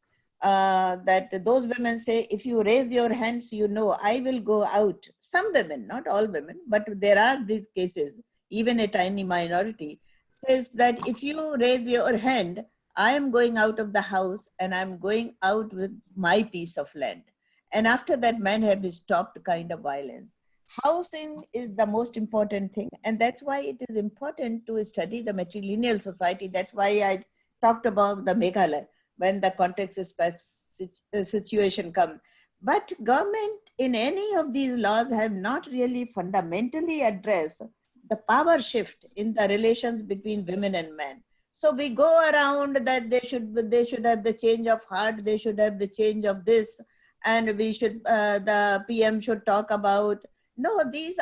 that those women say, if you raise your hands, I will go out. Some women, not all women, but there are these cases, even a tiny minority, says that if you raise your hand, I am going out of the house and I'm going out with my piece of land. And after that, men have stopped kind of violence. Housing is the most important thing. And that's why it is important to study the matrilineal society. That's why I talked about the Meghalaya when the context situation comes. But government in any of these laws have not really fundamentally addressed the power shift in the relations between women and men. So we go around that they should have the change of heart, they should have the change of this, and we should, the PM should talk about. No, these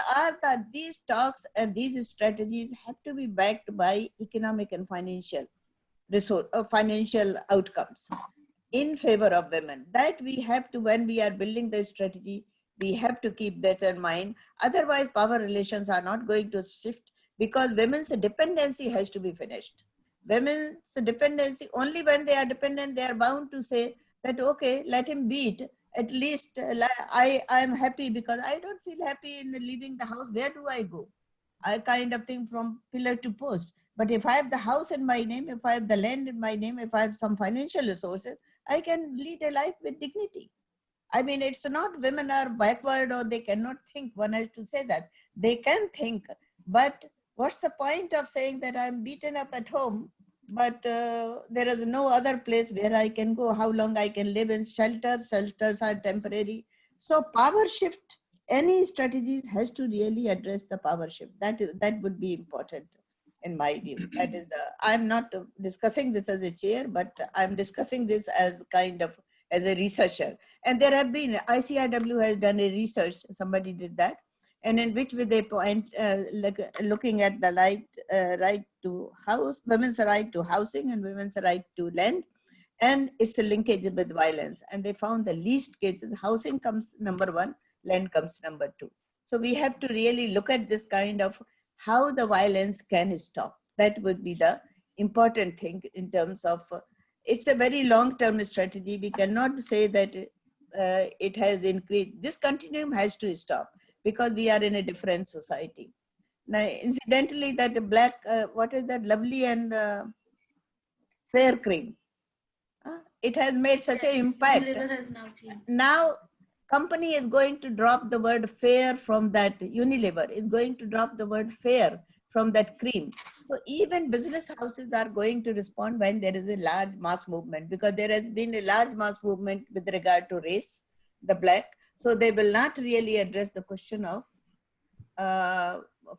talks and these strategies have to be backed by economic and financial financial outcomes in favor of women. That we have to, when we are building the strategy, we have to keep that in mind. Otherwise, power relations are not going to shift, because women's dependency has to be finished. Women's dependency, only when they are dependent, they are bound to say that, okay, let him beat. At least I am happy, because I don't feel happy in leaving the house. Where do I go? I kind of think from pillar to post. But if I have the house in my name, if I have the land in my name, if I have some financial resources, I can lead a life with dignity. I mean, it's not women are backward or they cannot think. One has to say that. They can think. But what's the point of saying that I'm beaten up at home but there is no other place where I can go. How long I can live in shelter? Shelters are temporary. So power shift, any strategies has to really address the power shift. That would be important in my view. That is I'm not discussing this as a chair, but I'm discussing this as kind of as a researcher. And there have been, ICRW has done a research, somebody did that, and in which way they point, looking at the right to house, women's right to housing and women's right to land, and it's a linkage with violence. And they found the least cases, housing comes number one, land comes number two. So we have to really look at this kind of how the violence can stop. That would be the important thing in terms of, it's a very long-term strategy. We cannot say that it has increased. This continuum has to stop because we are in a different society. Now, incidentally, that black, what is that, lovely and fair cream, it has made such an impact. Now, company is going to drop the word fair from that, Unilever is going to drop the word fair from that cream. So even business houses are going to respond when there is a large mass movement, because there has been a large mass movement with regard to race, the black. So they will not really address the question of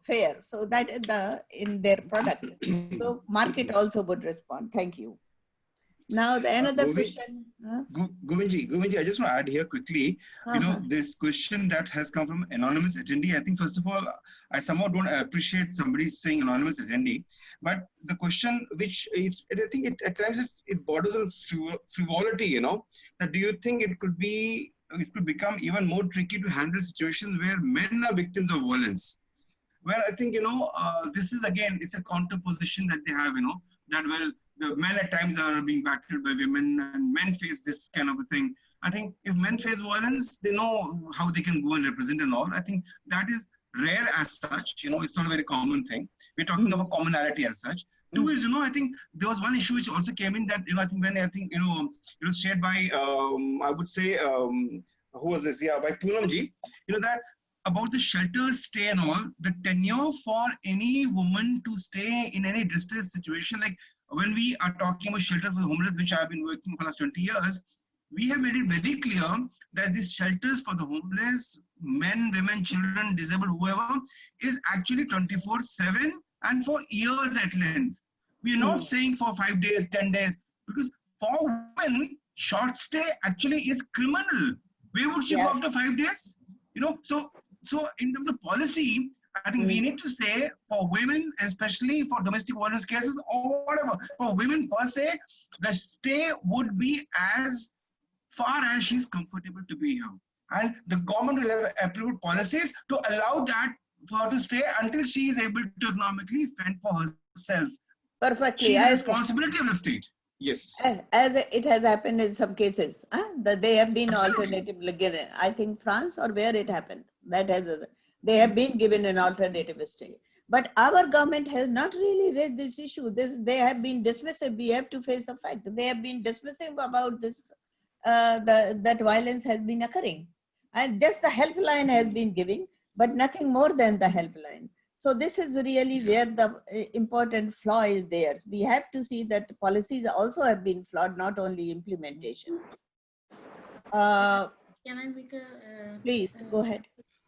fair. So that is in their product. So market also would respond. Thank you. Now the another question. Govindji, I just want to add here quickly, this question that has come from anonymous attendee. I think first of all, I somehow don't appreciate somebody saying anonymous attendee, but the question which I think at times it borders on frivolity, that do you think it could become even more tricky to handle situations where men are victims of violence? Well, I think, this is again, it's a counterposition that they have, that well, the men at times are being battered by women and men face this kind of a thing. I think if men face violence, they know how they can go and represent and all. I think that is rare as such, it's not a very common thing. We're talking about commonality as such. Two is, I think there was one issue which also came in that, I think it was shared by, I would say, who was this? Yeah, by Poonam ji, that about the shelter stay and all, the tenure for any woman to stay in any distress situation, like when we are talking about shelters for the homeless, which I've been working for the last 20 years, we have made it very clear that these shelters for the homeless, men, women, children, disabled, whoever, is actually 24/7 and for years at length. We are not saying for 5 days, 10 days, because for women, short stay actually is criminal. Where would she go after 5 days? So in terms of policy, I think we need to say for women, especially for domestic violence cases or whatever, for women per se, the stay would be as far as she's comfortable to be here. And the government will have approved policies to allow that for her to stay until she is able to economically fend for herself. Perfectly. She is the responsibility of the state. Yes. As it has happened in some cases, that they have been alternatively given. I think France or where it happened, they have been given an alternative stay. But our government has not really raised this issue. They have been dismissive. We have to face the fact. They have been dismissive about this, that violence has been occurring. And just the helpline has been giving, but nothing more than the helpline. So this is really where the important flaw is there. We have to see that policies also have been flawed, not only implementation. Can I make a... please, go ahead.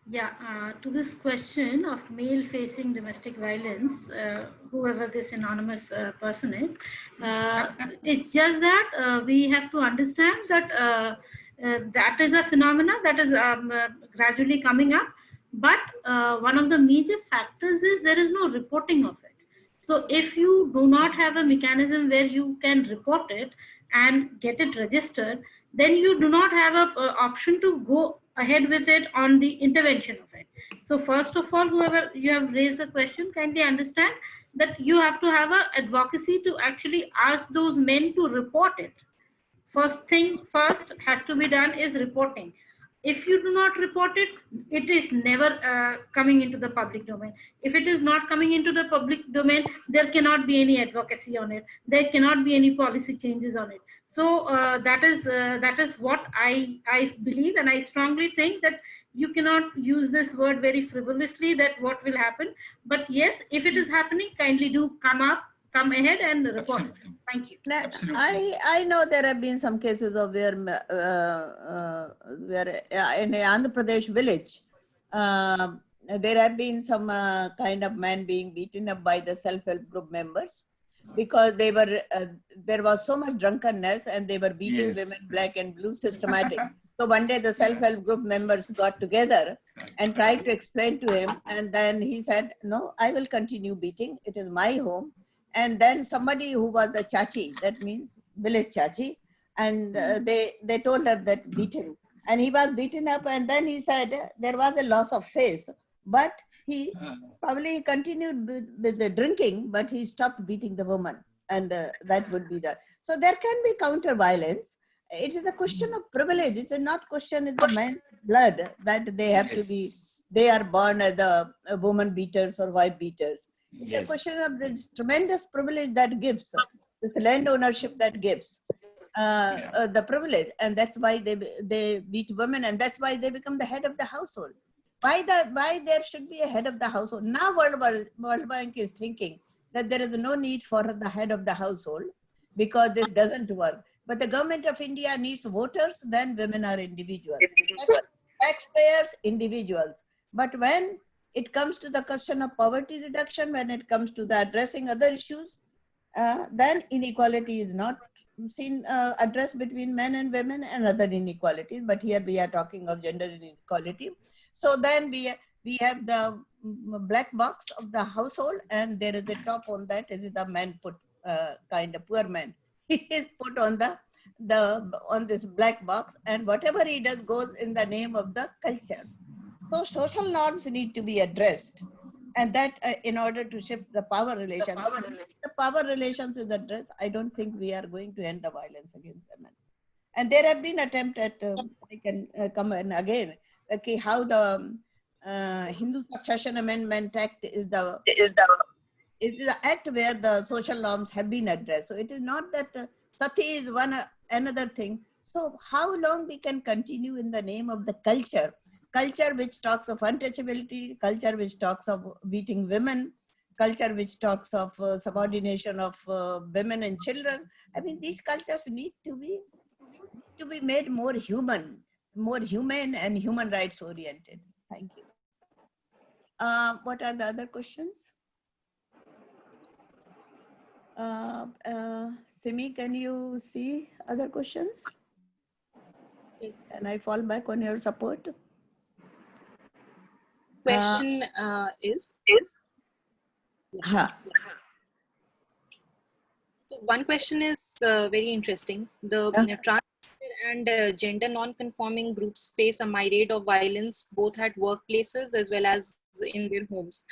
Yeah, to this question of male-facing domestic violence, whoever this anonymous person is, it's just that we have to understand that that is a phenomena that is gradually coming up. But one of the major factors is there is no reporting of it. So if you do not have a mechanism where you can report it and get it registered, then you do not have an option to go ahead with it on the intervention of it. So first of all, whoever you have raised the question, kindly understand that you have to have an advocacy to actually ask those men to report it. First thing first has to be done is reporting. If you do not report it, it is never coming into the public domain. If it is not coming into the public domain, there cannot be any advocacy on it. There cannot be any policy changes on it. So that is what I believe, and I strongly think that you cannot use this word very frivolously, that what will happen. But yes, if it is happening, kindly do come up come ahead and report. Absolutely. Thank you. Absolutely. I know there have been some cases of where in the Andhra Pradesh village, there have been some kind of men being beaten up by the self-help group members because they were there was so much drunkenness and they were beating Yes. women black and blue systematic. So one day the self-help group members got together and tried to explain to him, and then he said, no, I will continue beating. It is my home. And then somebody who was the chachi, that means village chachi, and they told her that beat him. And he was beaten up, and then he said there was a loss of face, but he probably continued with the drinking, but he stopped beating the woman, and that would be that. So there can be counter violence. It is a question of privilege. It's not question in the man's blood that they have to be, they are born as the woman beaters or wife beaters. It's a question of the tremendous privilege that gives, this land ownership that gives the privilege, and that's why they beat women, and that's why they become the head of the household. Why there should be a head of the household? Now World Bank is thinking that there is no need for the head of the household because this doesn't work. But the government of India needs voters, then women are individuals. Taxpayers, individuals. But when it comes to the question of poverty reduction, when it comes to the addressing other issues, then inequality is not seen addressed between men and women and other inequalities. But here we are talking of gender inequality. So then we have the black box of the household, and there is a top on that is the man put kind of poor man. He is put on on this black box, and whatever he does goes in the name of the culture. So social norms need to be addressed, and that in order to shift the power relations. The power relations is addressed, I don't think we are going to end the violence against women. And there have been attempts at, I can come in again, okay, how the Hindu Succession Amendment Act is the act where the social norms have been addressed. So it is not that sati is another thing. So how long we can continue in the name of the culture which talks of untouchability, culture which talks of beating women, culture which talks of subordination of women and children. I mean, these cultures need to be made more humane and human rights oriented. Thank you. What are the other questions? Simi, can you see other questions? Yes. Can I fall back on your support? Question is Yeah. So one question is very interesting. The transgender and gender non-conforming groups face a myriad of violence both at workplaces as well as in their homes.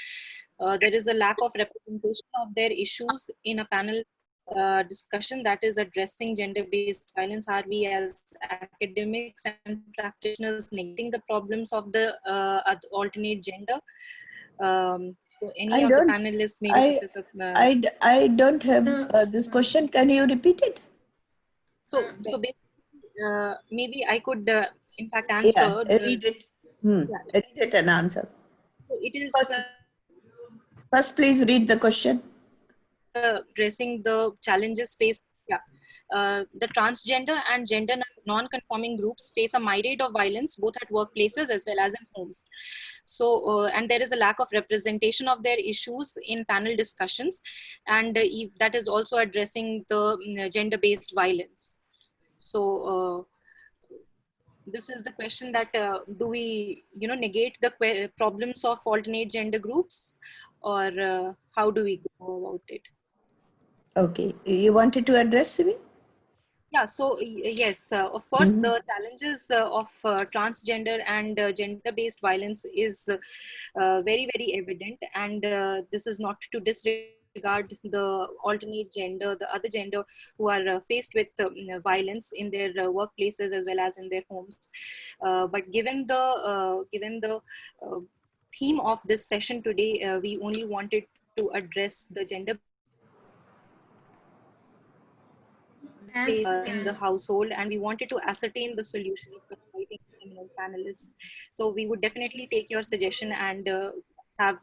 There is a lack of representation of their issues in a panel discussion that is addressing gender-based violence. Are we as academics and practitioners negating the problems of the alternate gender? So any of the panelists, maybe Professor. I don't have this question. Can you repeat it? So basically, maybe I could, in fact, answer. Yeah, read it. Read it and answer. So it is. First, please read the question. Addressing the challenges faced. The transgender and gender non-conforming groups face a myriad of violence both at workplaces as well as in homes. So, and there is a lack of representation of their issues in panel discussions, and that is also addressing the gender-based violence. So, this is the question that do we, negate the problems of alternate gender groups, or how do we go about it? Okay, you wanted to address me? Yeah, so yes, of course, the challenges of transgender and gender-based violence is very, very evident, and this is not to disregard the alternate gender, the other gender who are faced with violence in their workplaces as well as in their homes. But given the theme of this session today, we only wanted to address the gender in the household, and we wanted to ascertain the solutions by inviting panelists. So we would definitely take your suggestion and have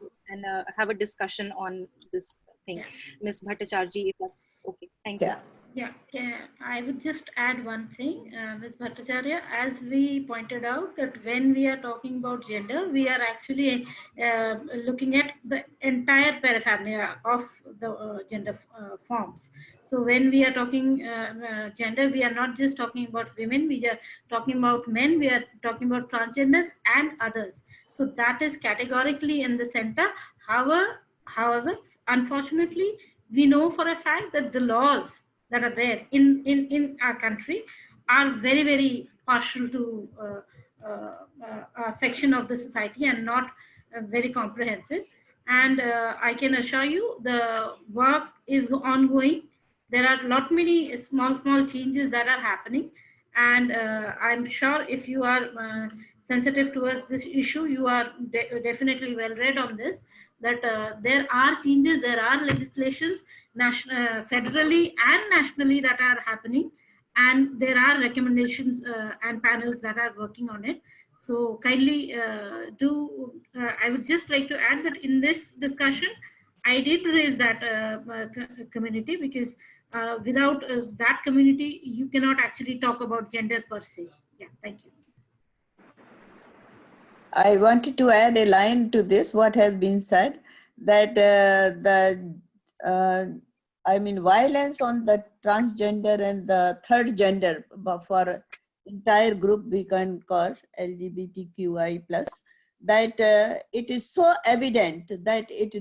a discussion on this think. Ms. Bhattacharya, if that's okay. Thank you. Yeah, I would just add one thing, Ms. Bhattacharya. As we pointed out, that when we are talking about gender, we are actually looking at the entire paraphernalia of the gender forms. So when we are talking gender, we are not just talking about women, we are talking about men, we are talking about transgenders and others. So that is categorically in the center. However, unfortunately, we know for a fact that the laws that are there in our country are very, very partial to a section of the society and not very comprehensive. And I can assure you the work is ongoing. There are lot many small changes that are happening. And I'm sure if you are sensitive towards this issue, you are definitely well read on this, that there are changes, there are legislations federally and nationally that are happening, and there are recommendations and panels that are working on it. So kindly I would just like to add that in this discussion, I did raise that community, because without that community, you cannot actually talk about gender per se. Yeah, thank you. I wanted to add a line to this, what has been said, that violence on the transgender and the third gender, for entire group we can call LGBTQI+, that it is so evident that it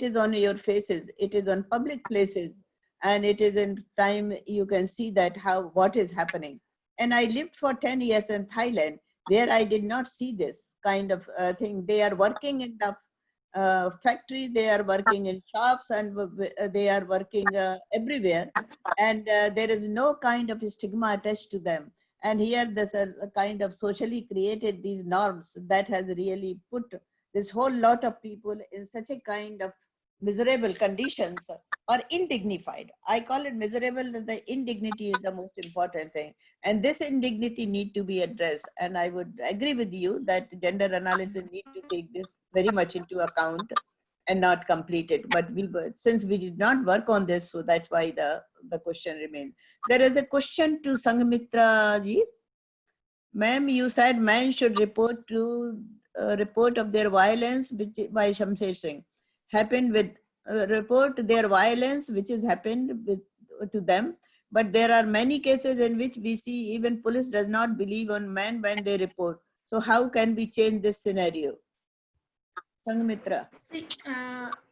is on your faces, it is on public places, and it is in time you can see that what is happening. And I lived for 10 years in Thailand, where I did not see this kind of thing. They are working in the factory, they are working in shops, and they are working everywhere. And there is no kind of stigma attached to them. And here there's a kind of socially created these norms that has really put this whole lot of people in such a kind of miserable conditions, or indignified. I call it miserable, that the indignity is the most important thing. And this indignity need to be addressed. And I would agree with you that gender analysis need to take this very much into account and not complete it. But since we did not work on this, so that's why the question remains. There is a question to Sanghamitra ji. Ma'am, you said men should report of their violence, which by Shamsher Singh happened with report their violence which has happened to them, but there are many cases in which we see even police does not believe on men when they report. So how can we change this scenario? Sanghamitra.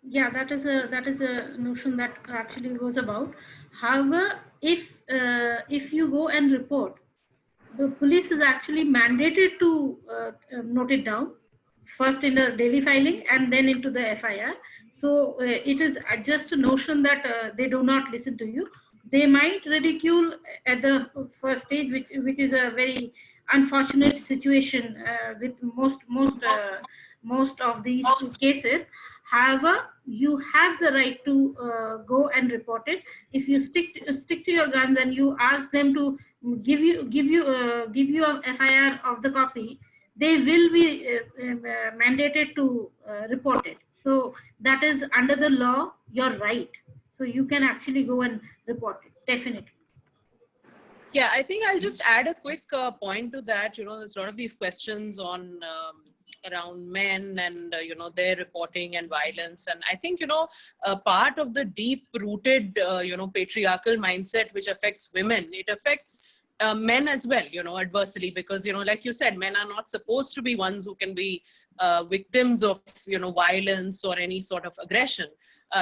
Yeah, that is a notion that actually goes about. However, if you go and report, the police is actually mandated to note it down, first in the daily filing and then into the FIR. So it is just a notion that they do not listen to you. They might ridicule at the first stage, which is a very unfortunate situation with most of these cases. However, you have the right to go and report it. If you stick to your guns and you ask them to give you a FIR of the copy, they will be mandated to report it. So that is under the law, your right. So you can actually go and report it, definitely. Yeah, I think I'll just add a quick point to that. There's a lot of these questions on around men and, their reporting and violence. And I think, part of the deep-rooted, patriarchal mindset which affects women, it affects men as well, adversely, because, like you said, men are not supposed to be ones who can be victims of, violence or any sort of aggression.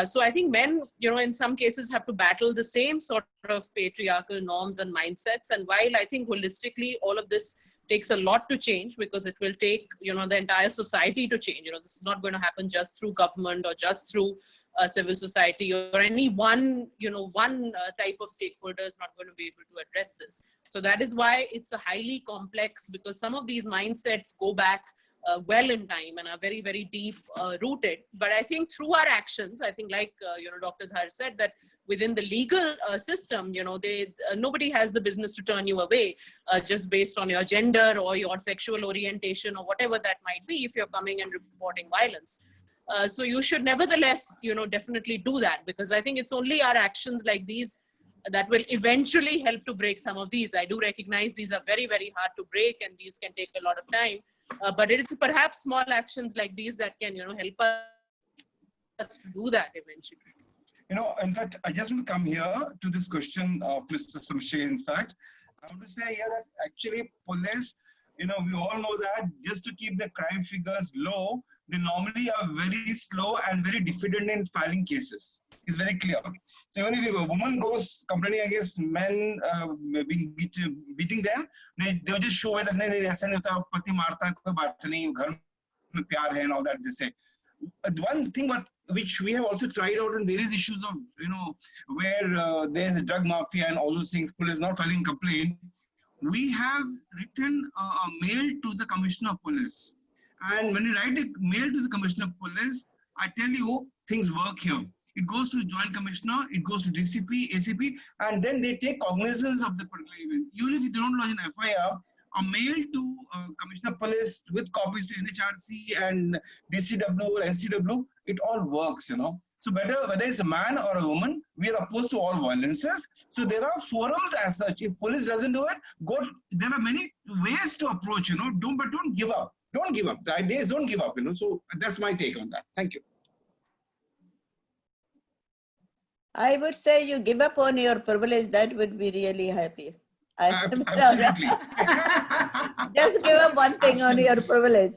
So I think men, in some cases have to battle the same sort of patriarchal norms and mindsets. And while I think holistically all of this takes a lot to change, because it will take, the entire society to change. This is not going to happen just through government or just through civil society or any one type of stakeholder is not going to be able to address this. So that is why it's a highly complex, because some of these mindsets go back well in time and are very, very deep rooted. But I think through our actions, I think like, Dr. Dhar said, that within the legal system, nobody has the business to turn you away just based on your gender or your sexual orientation or whatever that might be if you're coming and reporting violence. So you should nevertheless, definitely do that, because I think it's only our actions like these that will eventually help to break some of these. I do recognize these are very, very hard to break, and these can take a lot of time. But it's perhaps small actions like these that can, help us to do that eventually. In fact, I just want to come here to this question of Mr. Samshay. In fact, I want to say here that actually police, we all know that just to keep the crime figures low, they normally are very slow and very diffident in filing cases. It's very clear. So even if a woman goes complaining against men beating them, they'll just show that pati marta koi baat nahi, ghar mein pyar hai and all that they say. One thing which we have also tried out on various issues of, where there's a drug mafia and all those things, police not filing complaint, we have written a mail to the Commissioner of Police. And when you write a mail to the Commissioner of Police, I tell you, things work here. It goes to Joint Commissioner, it goes to DCP, ACP, and then they take cognizance of the particular event. Even if you don't lodge an FIR, a mail to Commissioner of Police with copies to NHRC and DCW or NCW, it all works, So whether it's a man or a woman, we are opposed to all violences. So there are forums as such. If police doesn't do it, there are many ways to approach, but don't give up. Don't give up. The idea is don't give up, So that's my take on that. Thank you. I would say you give up on your privilege, that would be really happy. Absolutely. Just give up one thing on your privilege.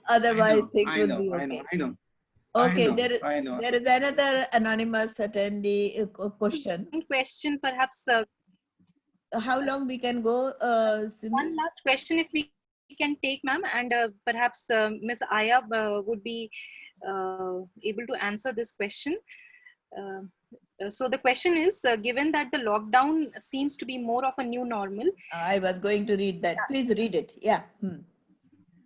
Otherwise, things I would know, be okay. I know. Okay, I know. There is another anonymous attendee question. One question, perhaps. How long we can go, Simi? One last question, if we can take, ma'am, and perhaps Ms. Aya would be able to answer this question. So the question is, given that the lockdown seems to be more of a new normal. I was going to read that. Please read it. Yeah.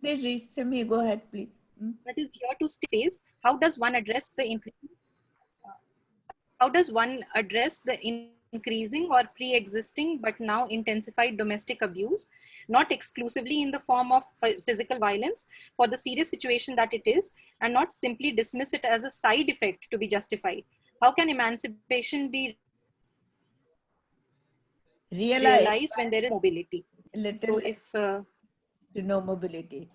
Please read. Simi, go ahead, please. That is here to stay phase. How does one address the increasing or pre-existing but now intensified domestic abuse, not exclusively in the form of physical violence, for the serious situation that it is, and not simply dismiss it as a side effect to be justified? How can emancipation be realized when there is mobility? So if to no mobility.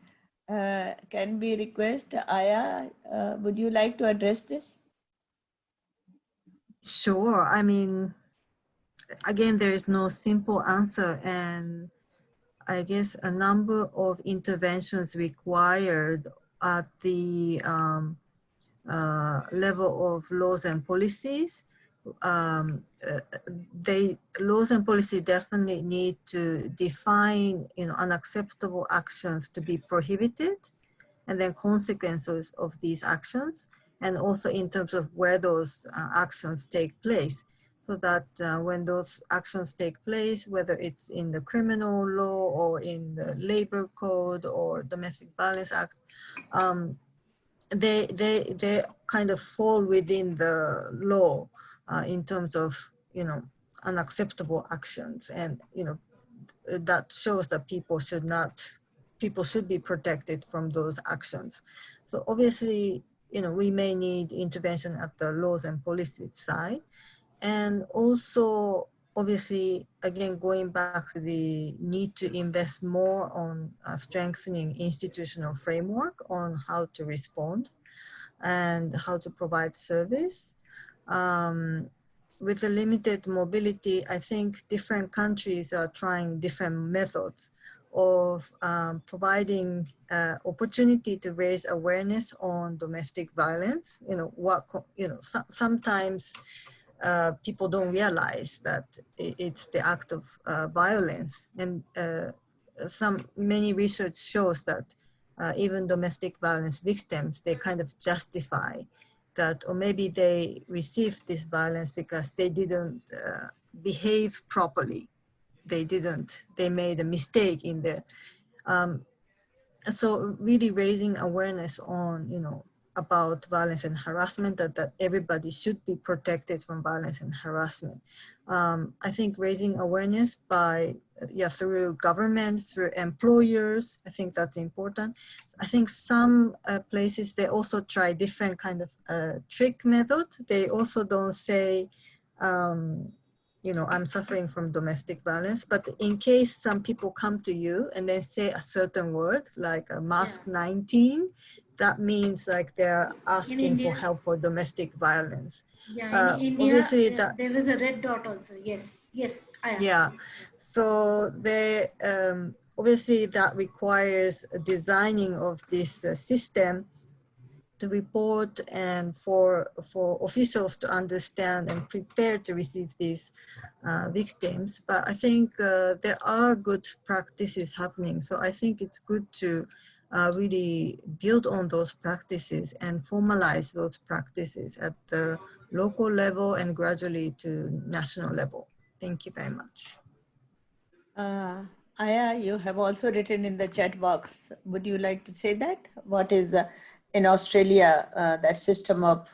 Can we request Aya, would you like to address this? Sure. I mean, again, there is no simple answer, and I guess a number of interventions required at the level of laws and policies. Laws and policy definitely need to define, unacceptable actions to be prohibited, and then consequences of these actions, and also in terms of where those actions take place, so that when those actions take place, whether it's in the criminal law or in the labor code or domestic violence act, they kind of fall within the law in terms of, unacceptable actions, and that shows that people should be protected from those actions. So obviously, we may need intervention at the laws and policy side, and also obviously, again, going back to the need to invest more on strengthening institutional framework on how to respond and how to provide service. With the limited mobility, I think different countries are trying different methods of providing opportunity to raise awareness on domestic violence. Sometimes people don't realize that it's the act of violence, and many research shows that even domestic violence victims, they kind of justify that, or maybe they received this violence because they didn't behave properly. They made a mistake in there. So really raising awareness on, about violence and harassment, that everybody should be protected from violence and harassment. I think raising awareness by, through government, through employers, I think that's important. I think some places, they also try different kind of trick method. They also don't say, I'm suffering from domestic violence, but in case some people come to you and they say a certain word, like a mask 19, that means like they're asking for help for domestic violence. Yeah, in India, obviously there was a red dot also. Yes, yes. Yeah, so they obviously that requires a designing of this system to report and for officials to understand and prepare to receive these victims. But I think there are good practices happening. So I think it's good to really build on those practices and formalize those practices at the local level and gradually to national level. Thank you very much. Aya, you have also written in the chat box. Would you like to say that? What is in Australia, that system of?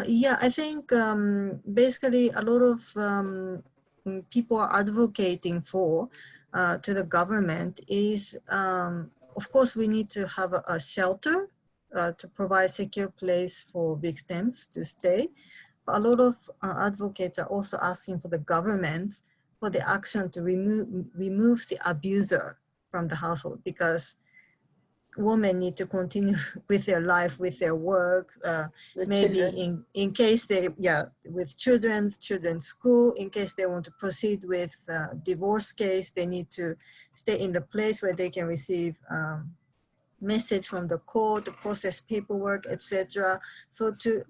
Yeah, I think basically a lot of people are advocating for to the government is, of course, we need to have a shelter to provide secure place for victims to stay. But a lot of advocates are also asking for the government for the action to remove the abuser from the household, because women need to continue with their life, with their work, maybe in case they, with children's school, in case they want to proceed with divorce case, they need to stay in the place where they can receive message from the court, to process paperwork, etc. So to,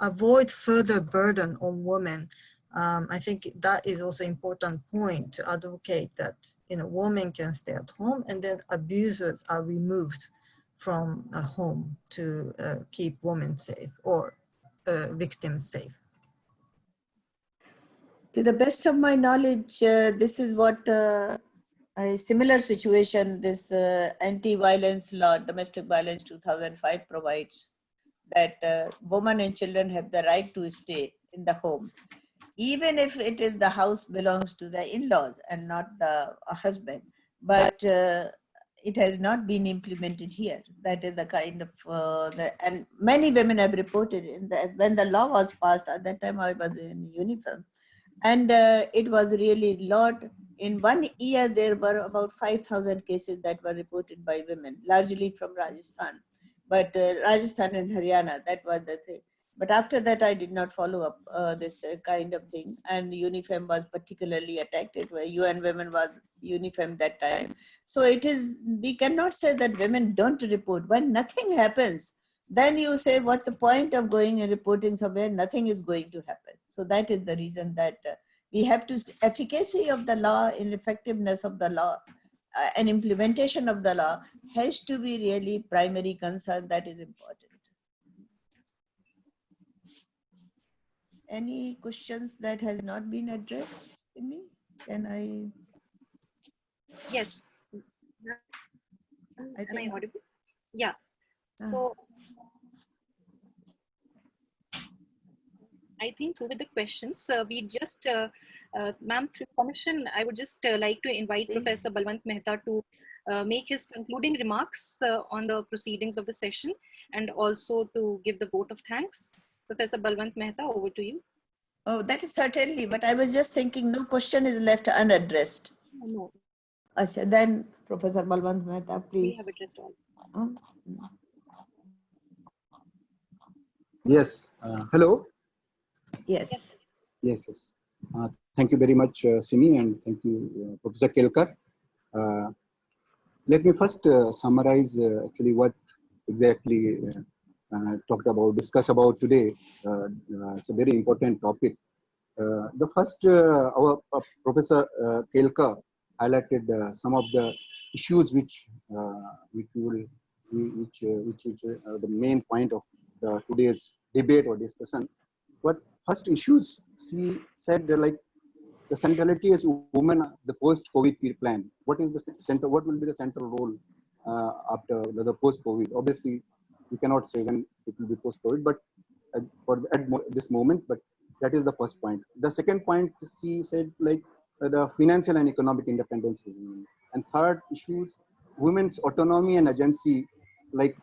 avoid further burden on women. I think that is also important point to advocate that, women can stay at home and then abusers are removed from a home to keep women safe or victims safe. To the best of my knowledge, this is what a similar situation, this anti-violence law, domestic violence 2005 provides, that women and children have the right to stay in the home, even if it is the house belongs to the in-laws and not the husband. But it has not been implemented here. That is the kind of, and many women have reported when the law was passed, at that time I was in uniform. And it was really lot. In 1 year, there were about 5,000 cases that were reported by women, largely from Rajasthan. But Rajasthan and Haryana, that was the thing. But after that, I did not follow up this kind of thing. And UNIFEM was particularly attacked. It was UN Women was UNIFEM that time. So it is, we cannot say that women don't report. When nothing happens, then you say, what the point of going and reporting somewhere? Nothing is going to happen. So that is the reason that we have to, efficacy of the law and effectiveness of the law and implementation of the law has to be really primary concern. That is important. Any questions that has not been addressed in me? Can I? Yes. Am I audible? Yeah. So I think with the questions, we just, ma'am, through permission, I would just like to invite Professor Balwant Mehta to make his concluding remarks on the proceedings of the session and also to give the vote of thanks. Professor Balwant Mehta, over to you. Oh, that is certainly, but I was just thinking no question is left unaddressed. No. Achha, then Professor Balwant Mehta, please. We have addressed all. Yes. Hello. Yes. Yes. Thank you very much, Simi, and thank you, Professor Kelkar. Let me first summarize actually what exactly discuss about today. It's a very important topic. The first, our Professor Kelkar highlighted some of the issues which is the main point of today's debate or discussion. But first issues, she said like the centrality is women, the post-COVID plan. What is the center? What will be the central role after the post-COVID. Obviously, we cannot say when it will be post-COVID, but at this moment, but that is the first point. The second point, she said, like the financial and economic independence of women. And third issues, women's autonomy and agency, like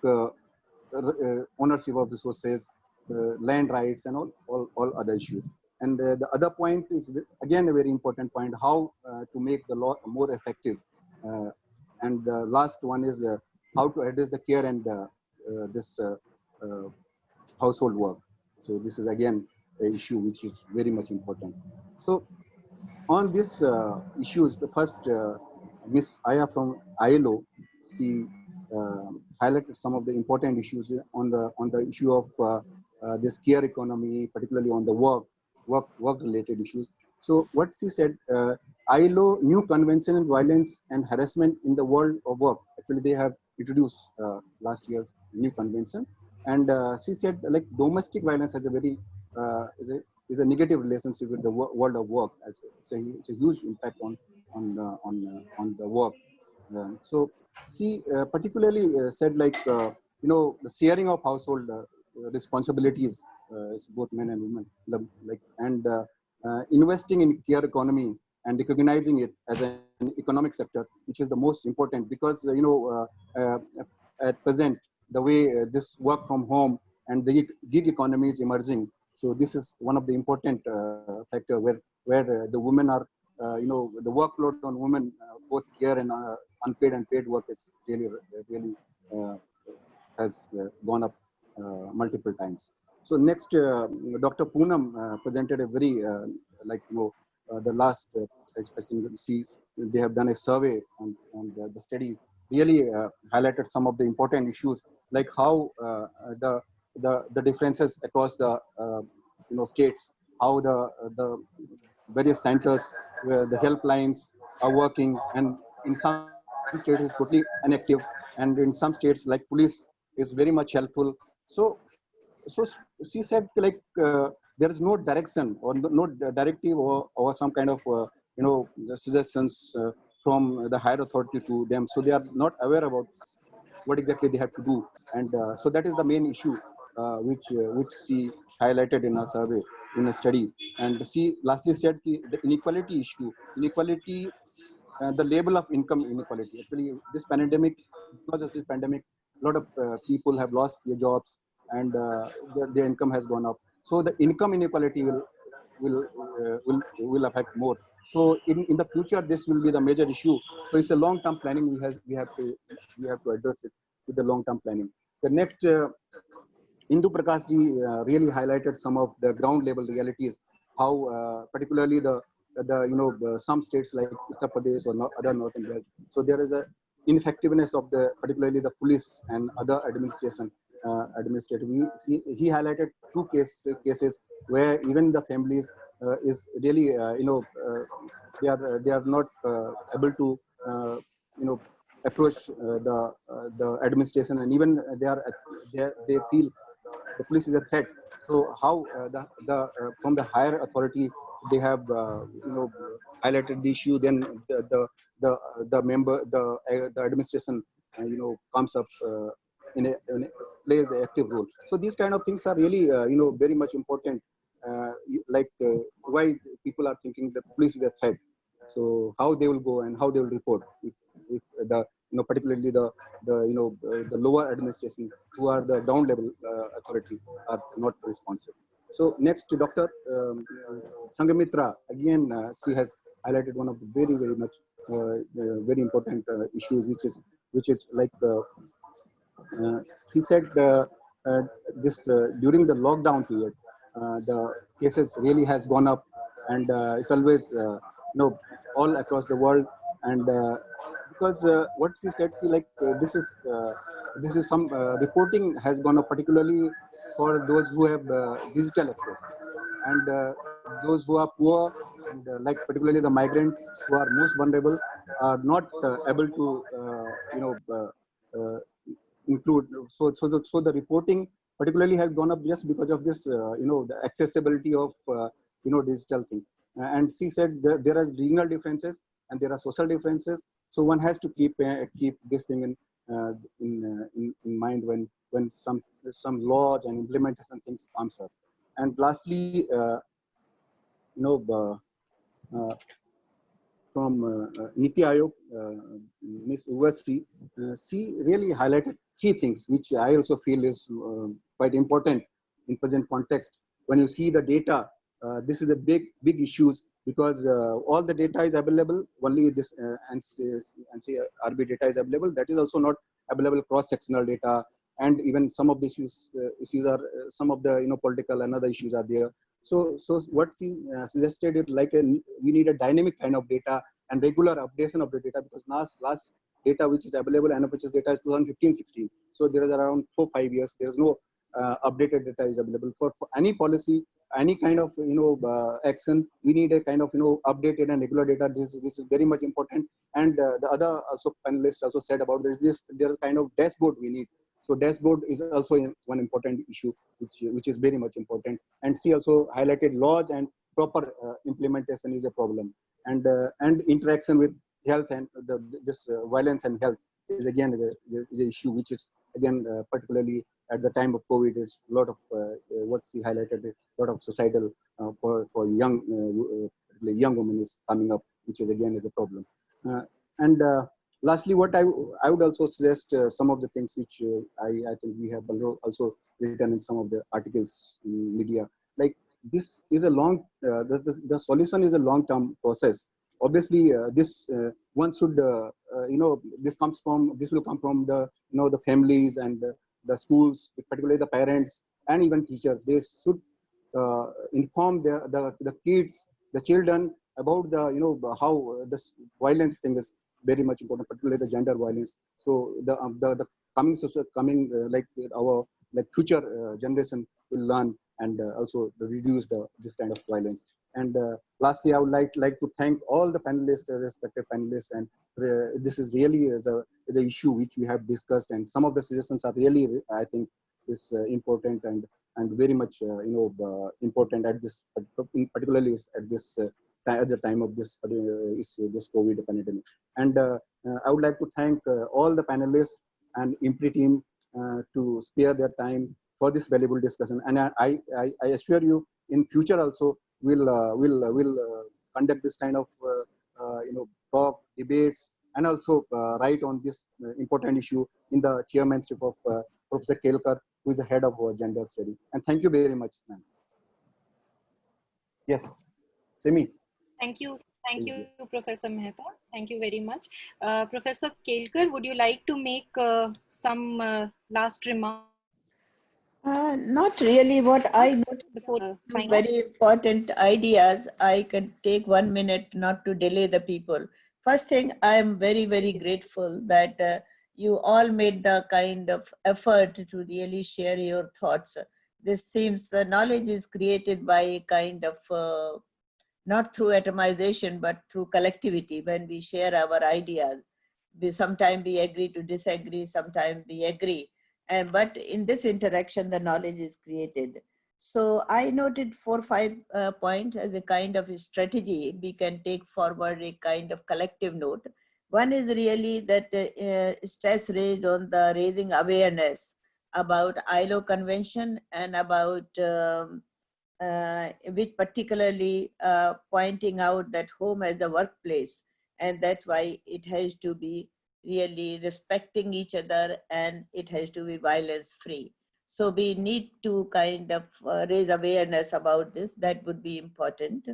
ownership of resources, land rights, and all other issues. And the other point is, again, a very important point, how to make the law more effective. And the last one is how to address the care and this household work. So this is again an issue which is very much important. So on these issues, the first Miss Aya from ILO, she highlighted some of the important issues on the issue of this care economy, particularly on the work related issues. So what she said, ILO new convention on violence and harassment in the world of work. Actually, they have introduced last year's new convention, and she said like domestic violence has a very is a negative relationship with the world of work. It's a huge impact on the work. So she particularly said like the sharing of household responsibilities is both men and women, and investing in care economy and recognizing it as an economic sector, which is the most important, because at present the way this work from home and the gig economy is emerging. So this is one of the important factor where the women are the workload on women, both care and unpaid and paid work is really has gone up multiple times. So next, Dr. Poonam presented a very the last I think they have done a survey and the study really highlighted some of the important issues, like how the differences across the states, how the various centers where the helplines are working, and in some states it's totally inactive, and in some states like police is very much helpful. So she said like there is no direction or no directive or some kind of suggestions from the higher authority to them, so they are not aware about what exactly they have to do. And so that is the main issue which she highlighted in her survey, in a study. And she lastly said the inequality issue, the label of income inequality. Actually, this pandemic, because of this pandemic, a lot of people have lost their jobs and their income has gone up. So the income inequality will affect more. So in the future, this will be the major issue. So it's a long-term planning. We have to address it with the long-term planning. The next, Indu Prakash ji really highlighted some of the ground level realities. How particularly the some states like Uttar Pradesh or other northern belt. So there is a ineffectiveness of particularly the police and other administration. Administrative. He highlighted two cases where even the families is really they are not able to approach the administration, and even they feel the police is a threat. So how from the higher authority they have highlighted the issue, then the administration comes up plays the active role. So these kind of things are really very much important, why people are thinking the police is a threat. So how they will go and how they will report if the particularly the lower administration, who are the down level authority, are not responsive. So next, Dr. Sanghamitra, again she has highlighted one of the very much very important issues, which is like she said this during the lockdown period, the cases really has gone up, and it's always all across the world. And because what she said, this is some reporting has gone up, particularly for those who have digital access, and those who are poor, and like particularly the migrants who are most vulnerable, are not able to include. So the reporting particularly has gone up just because of this the accessibility of digital thing. And she said there are regional differences and there are social differences, so one has to keep this thing in mind when some laws and implementation things comes up. And lastly, from Niti Aayog, Ms. Urvashi, she really highlighted three things, which I also feel is quite important in present context. When you see the data, this is a big issue because all the data is available, only this NCRB data is available. That is also not available cross-sectional data, and even some of the issues are some of the political and other issues are there. So what she suggested is like we need a dynamic kind of data and regular updation of the data, because last data which is available, NFHS data is 2015-16. So there is around 4-5 years. There is no updated data is available for any policy, any kind of action. We need a kind of updated and regular data. This is very much important. And the other also panelists also said about there is kind of dashboard we need. So dashboard is also one important issue, which is very much important. And she also highlighted laws and proper implementation is a problem, and interaction with health and this violence and health is again is a issue which is again particularly at the time of COVID is a lot of what she highlighted, a lot of societal for young women is coming up, which is again is a problem. And lastly, what I would also suggest some of the things which I think we have also written in some of the articles in media. Like this is a long, the solution is a long-term process. Obviously, this one should, this will come from the, the families and the schools, particularly the parents and even teachers. They should inform the kids, the children about the, how this violence thing is very much important, particularly the gender violence. So the coming like our future generation will learn and also reduce this kind of violence. And lastly, I would like to thank all the panelists, respective panelists, and this is really is a issue which we have discussed, and some of the suggestions are really, I think, is important and very much important at this, particularly at this at the time of this this COVID pandemic. And I would like to thank all the panelists and IMPRI team to spare their time for this valuable discussion. And I assure you, in future also we'll conduct this kind of talk, debates, and also write on this important issue in the chairmanship of Professor Kelkar, who is the head of our gender study. And thank you very much, ma'am. Yes, Simi. Thank you, Professor Mehta. Thank you very much. Professor Kelkar, would you like to make some last remarks? Not really. What I noticed before sign very important ideas. I can take 1 minute not to delay the people. First thing, I am very, very grateful that you all made the kind of effort to really share your thoughts. This seems the knowledge is created by a kind of not through atomization, but through collectivity. When we share our ideas, sometimes we agree to disagree, sometimes we agree. But in this interaction, the knowledge is created. So I noted 4 or 5 points as a kind of a strategy. We can take forward a kind of collective note. One is really that stress raised on the raising awareness about ILO convention and about which particularly pointing out that home as the workplace, and that's why it has to be really respecting each other and it has to be violence free. So we need to kind of raise awareness about this. That would be important.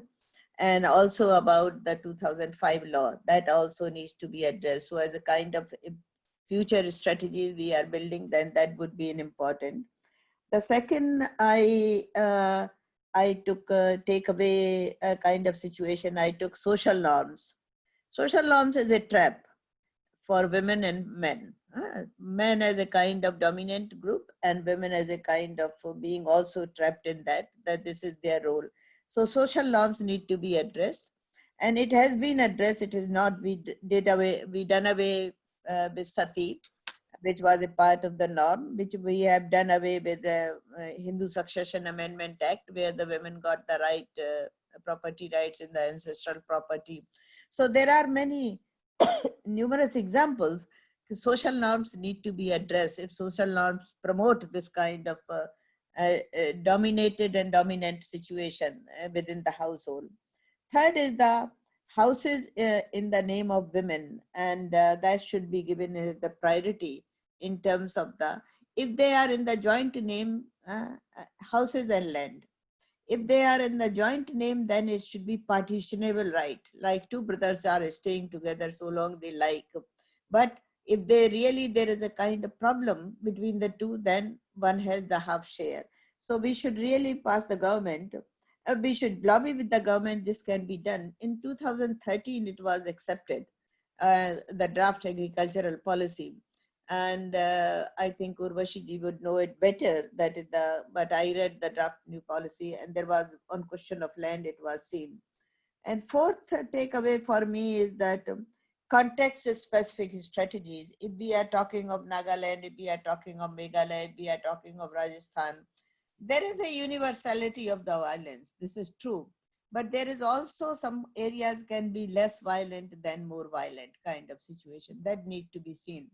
And also about the 2005 law, that also needs to be addressed. So as a kind of future strategy we are building, then that would be an important. The second, I took take away a kind of situation. I took social norms. Social norms is a trap for women and men. Men as a kind of dominant group and women as a kind of being also trapped in that this is their role. So social norms need to be addressed, and it has been addressed. It is not we done away with sati, which was a part of the norm, which we have done away with the Hindu Succession Amendment Act, where the women got the right property rights in the ancestral property. So there are many numerous examples social norms need to be addressed if social norms promote this kind of dominated and dominant situation within the household. Third is the houses in the name of women, and that should be given the priority in terms of the, if they are in the joint name, houses and land. If they are in the joint name, then it should be partitionable right, like two brothers are staying together so long they like. But if they really, there is a kind of problem between the two, then one has the half share. So we should really pass the government, we should lobby with the government, this can be done. In 2013, it was accepted, the draft agricultural policy. And I think Urvashi ji would know it better, that is but I read the draft new policy, and there was on question of land, it was seen. And fourth takeaway for me is that context-specific strategies. If we are talking of Nagaland, if we are talking of Meghalaya, if we are talking of Rajasthan, there is a universality of the violence. This is true. But there is also some areas can be less violent than more violent kind of situation that need to be seen.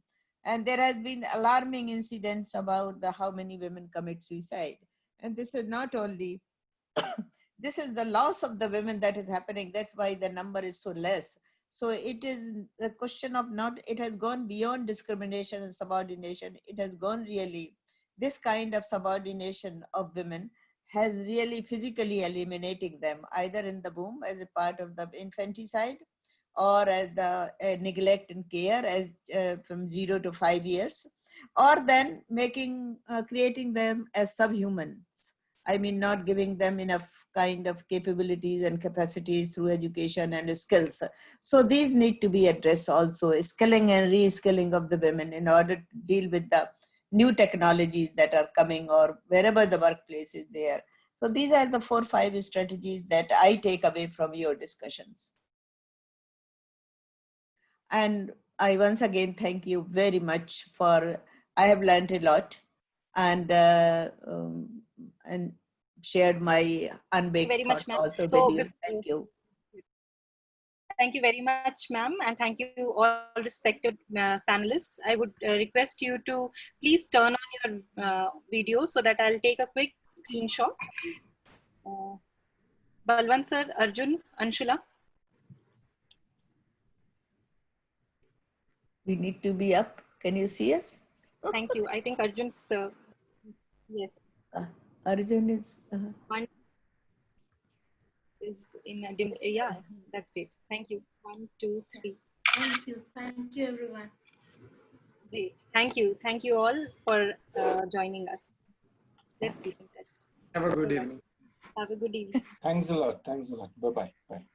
And there has been alarming incidents about how many women commit suicide. And this is not only, this is the loss of the women that is happening. That's why the number is so less. So it is the question of not, it has gone beyond discrimination and subordination. It has gone really, this kind of subordination of women has really physically eliminating them, either in the womb as a part of the infanticide, or as the neglect and care as from 0 to 5 years, or then making, creating them as subhuman. I mean, not giving them enough kind of capabilities and capacities through education and skills. So these need to be addressed also, skilling and re-skilling of the women in order to deal with the new technologies that are coming or wherever the workplace is there. So these are the 4 or 5 strategies that I take away from your discussions. And I once again thank you very much for, I have learned a lot and shared my unbaked thoughts also with you. Thank you. Thank you very much, ma'am, and thank you all respected panelists. I would request you to please turn on your video so that I'll take a quick screenshot. Balwant sir, Arjun, Anshula. We need to be up. Can you see us? Thank you. I think Arjun's, yes. Arjun is. One is in a dim, yeah, that's great. Thank you. 1, 2, 3. Thank you. Thank you, everyone. Great. Thank you. Thank you all for joining us. Let's keep in touch. Have a good evening. Have a good evening. Thanks a lot. Thanks a lot. Bye-bye. Bye.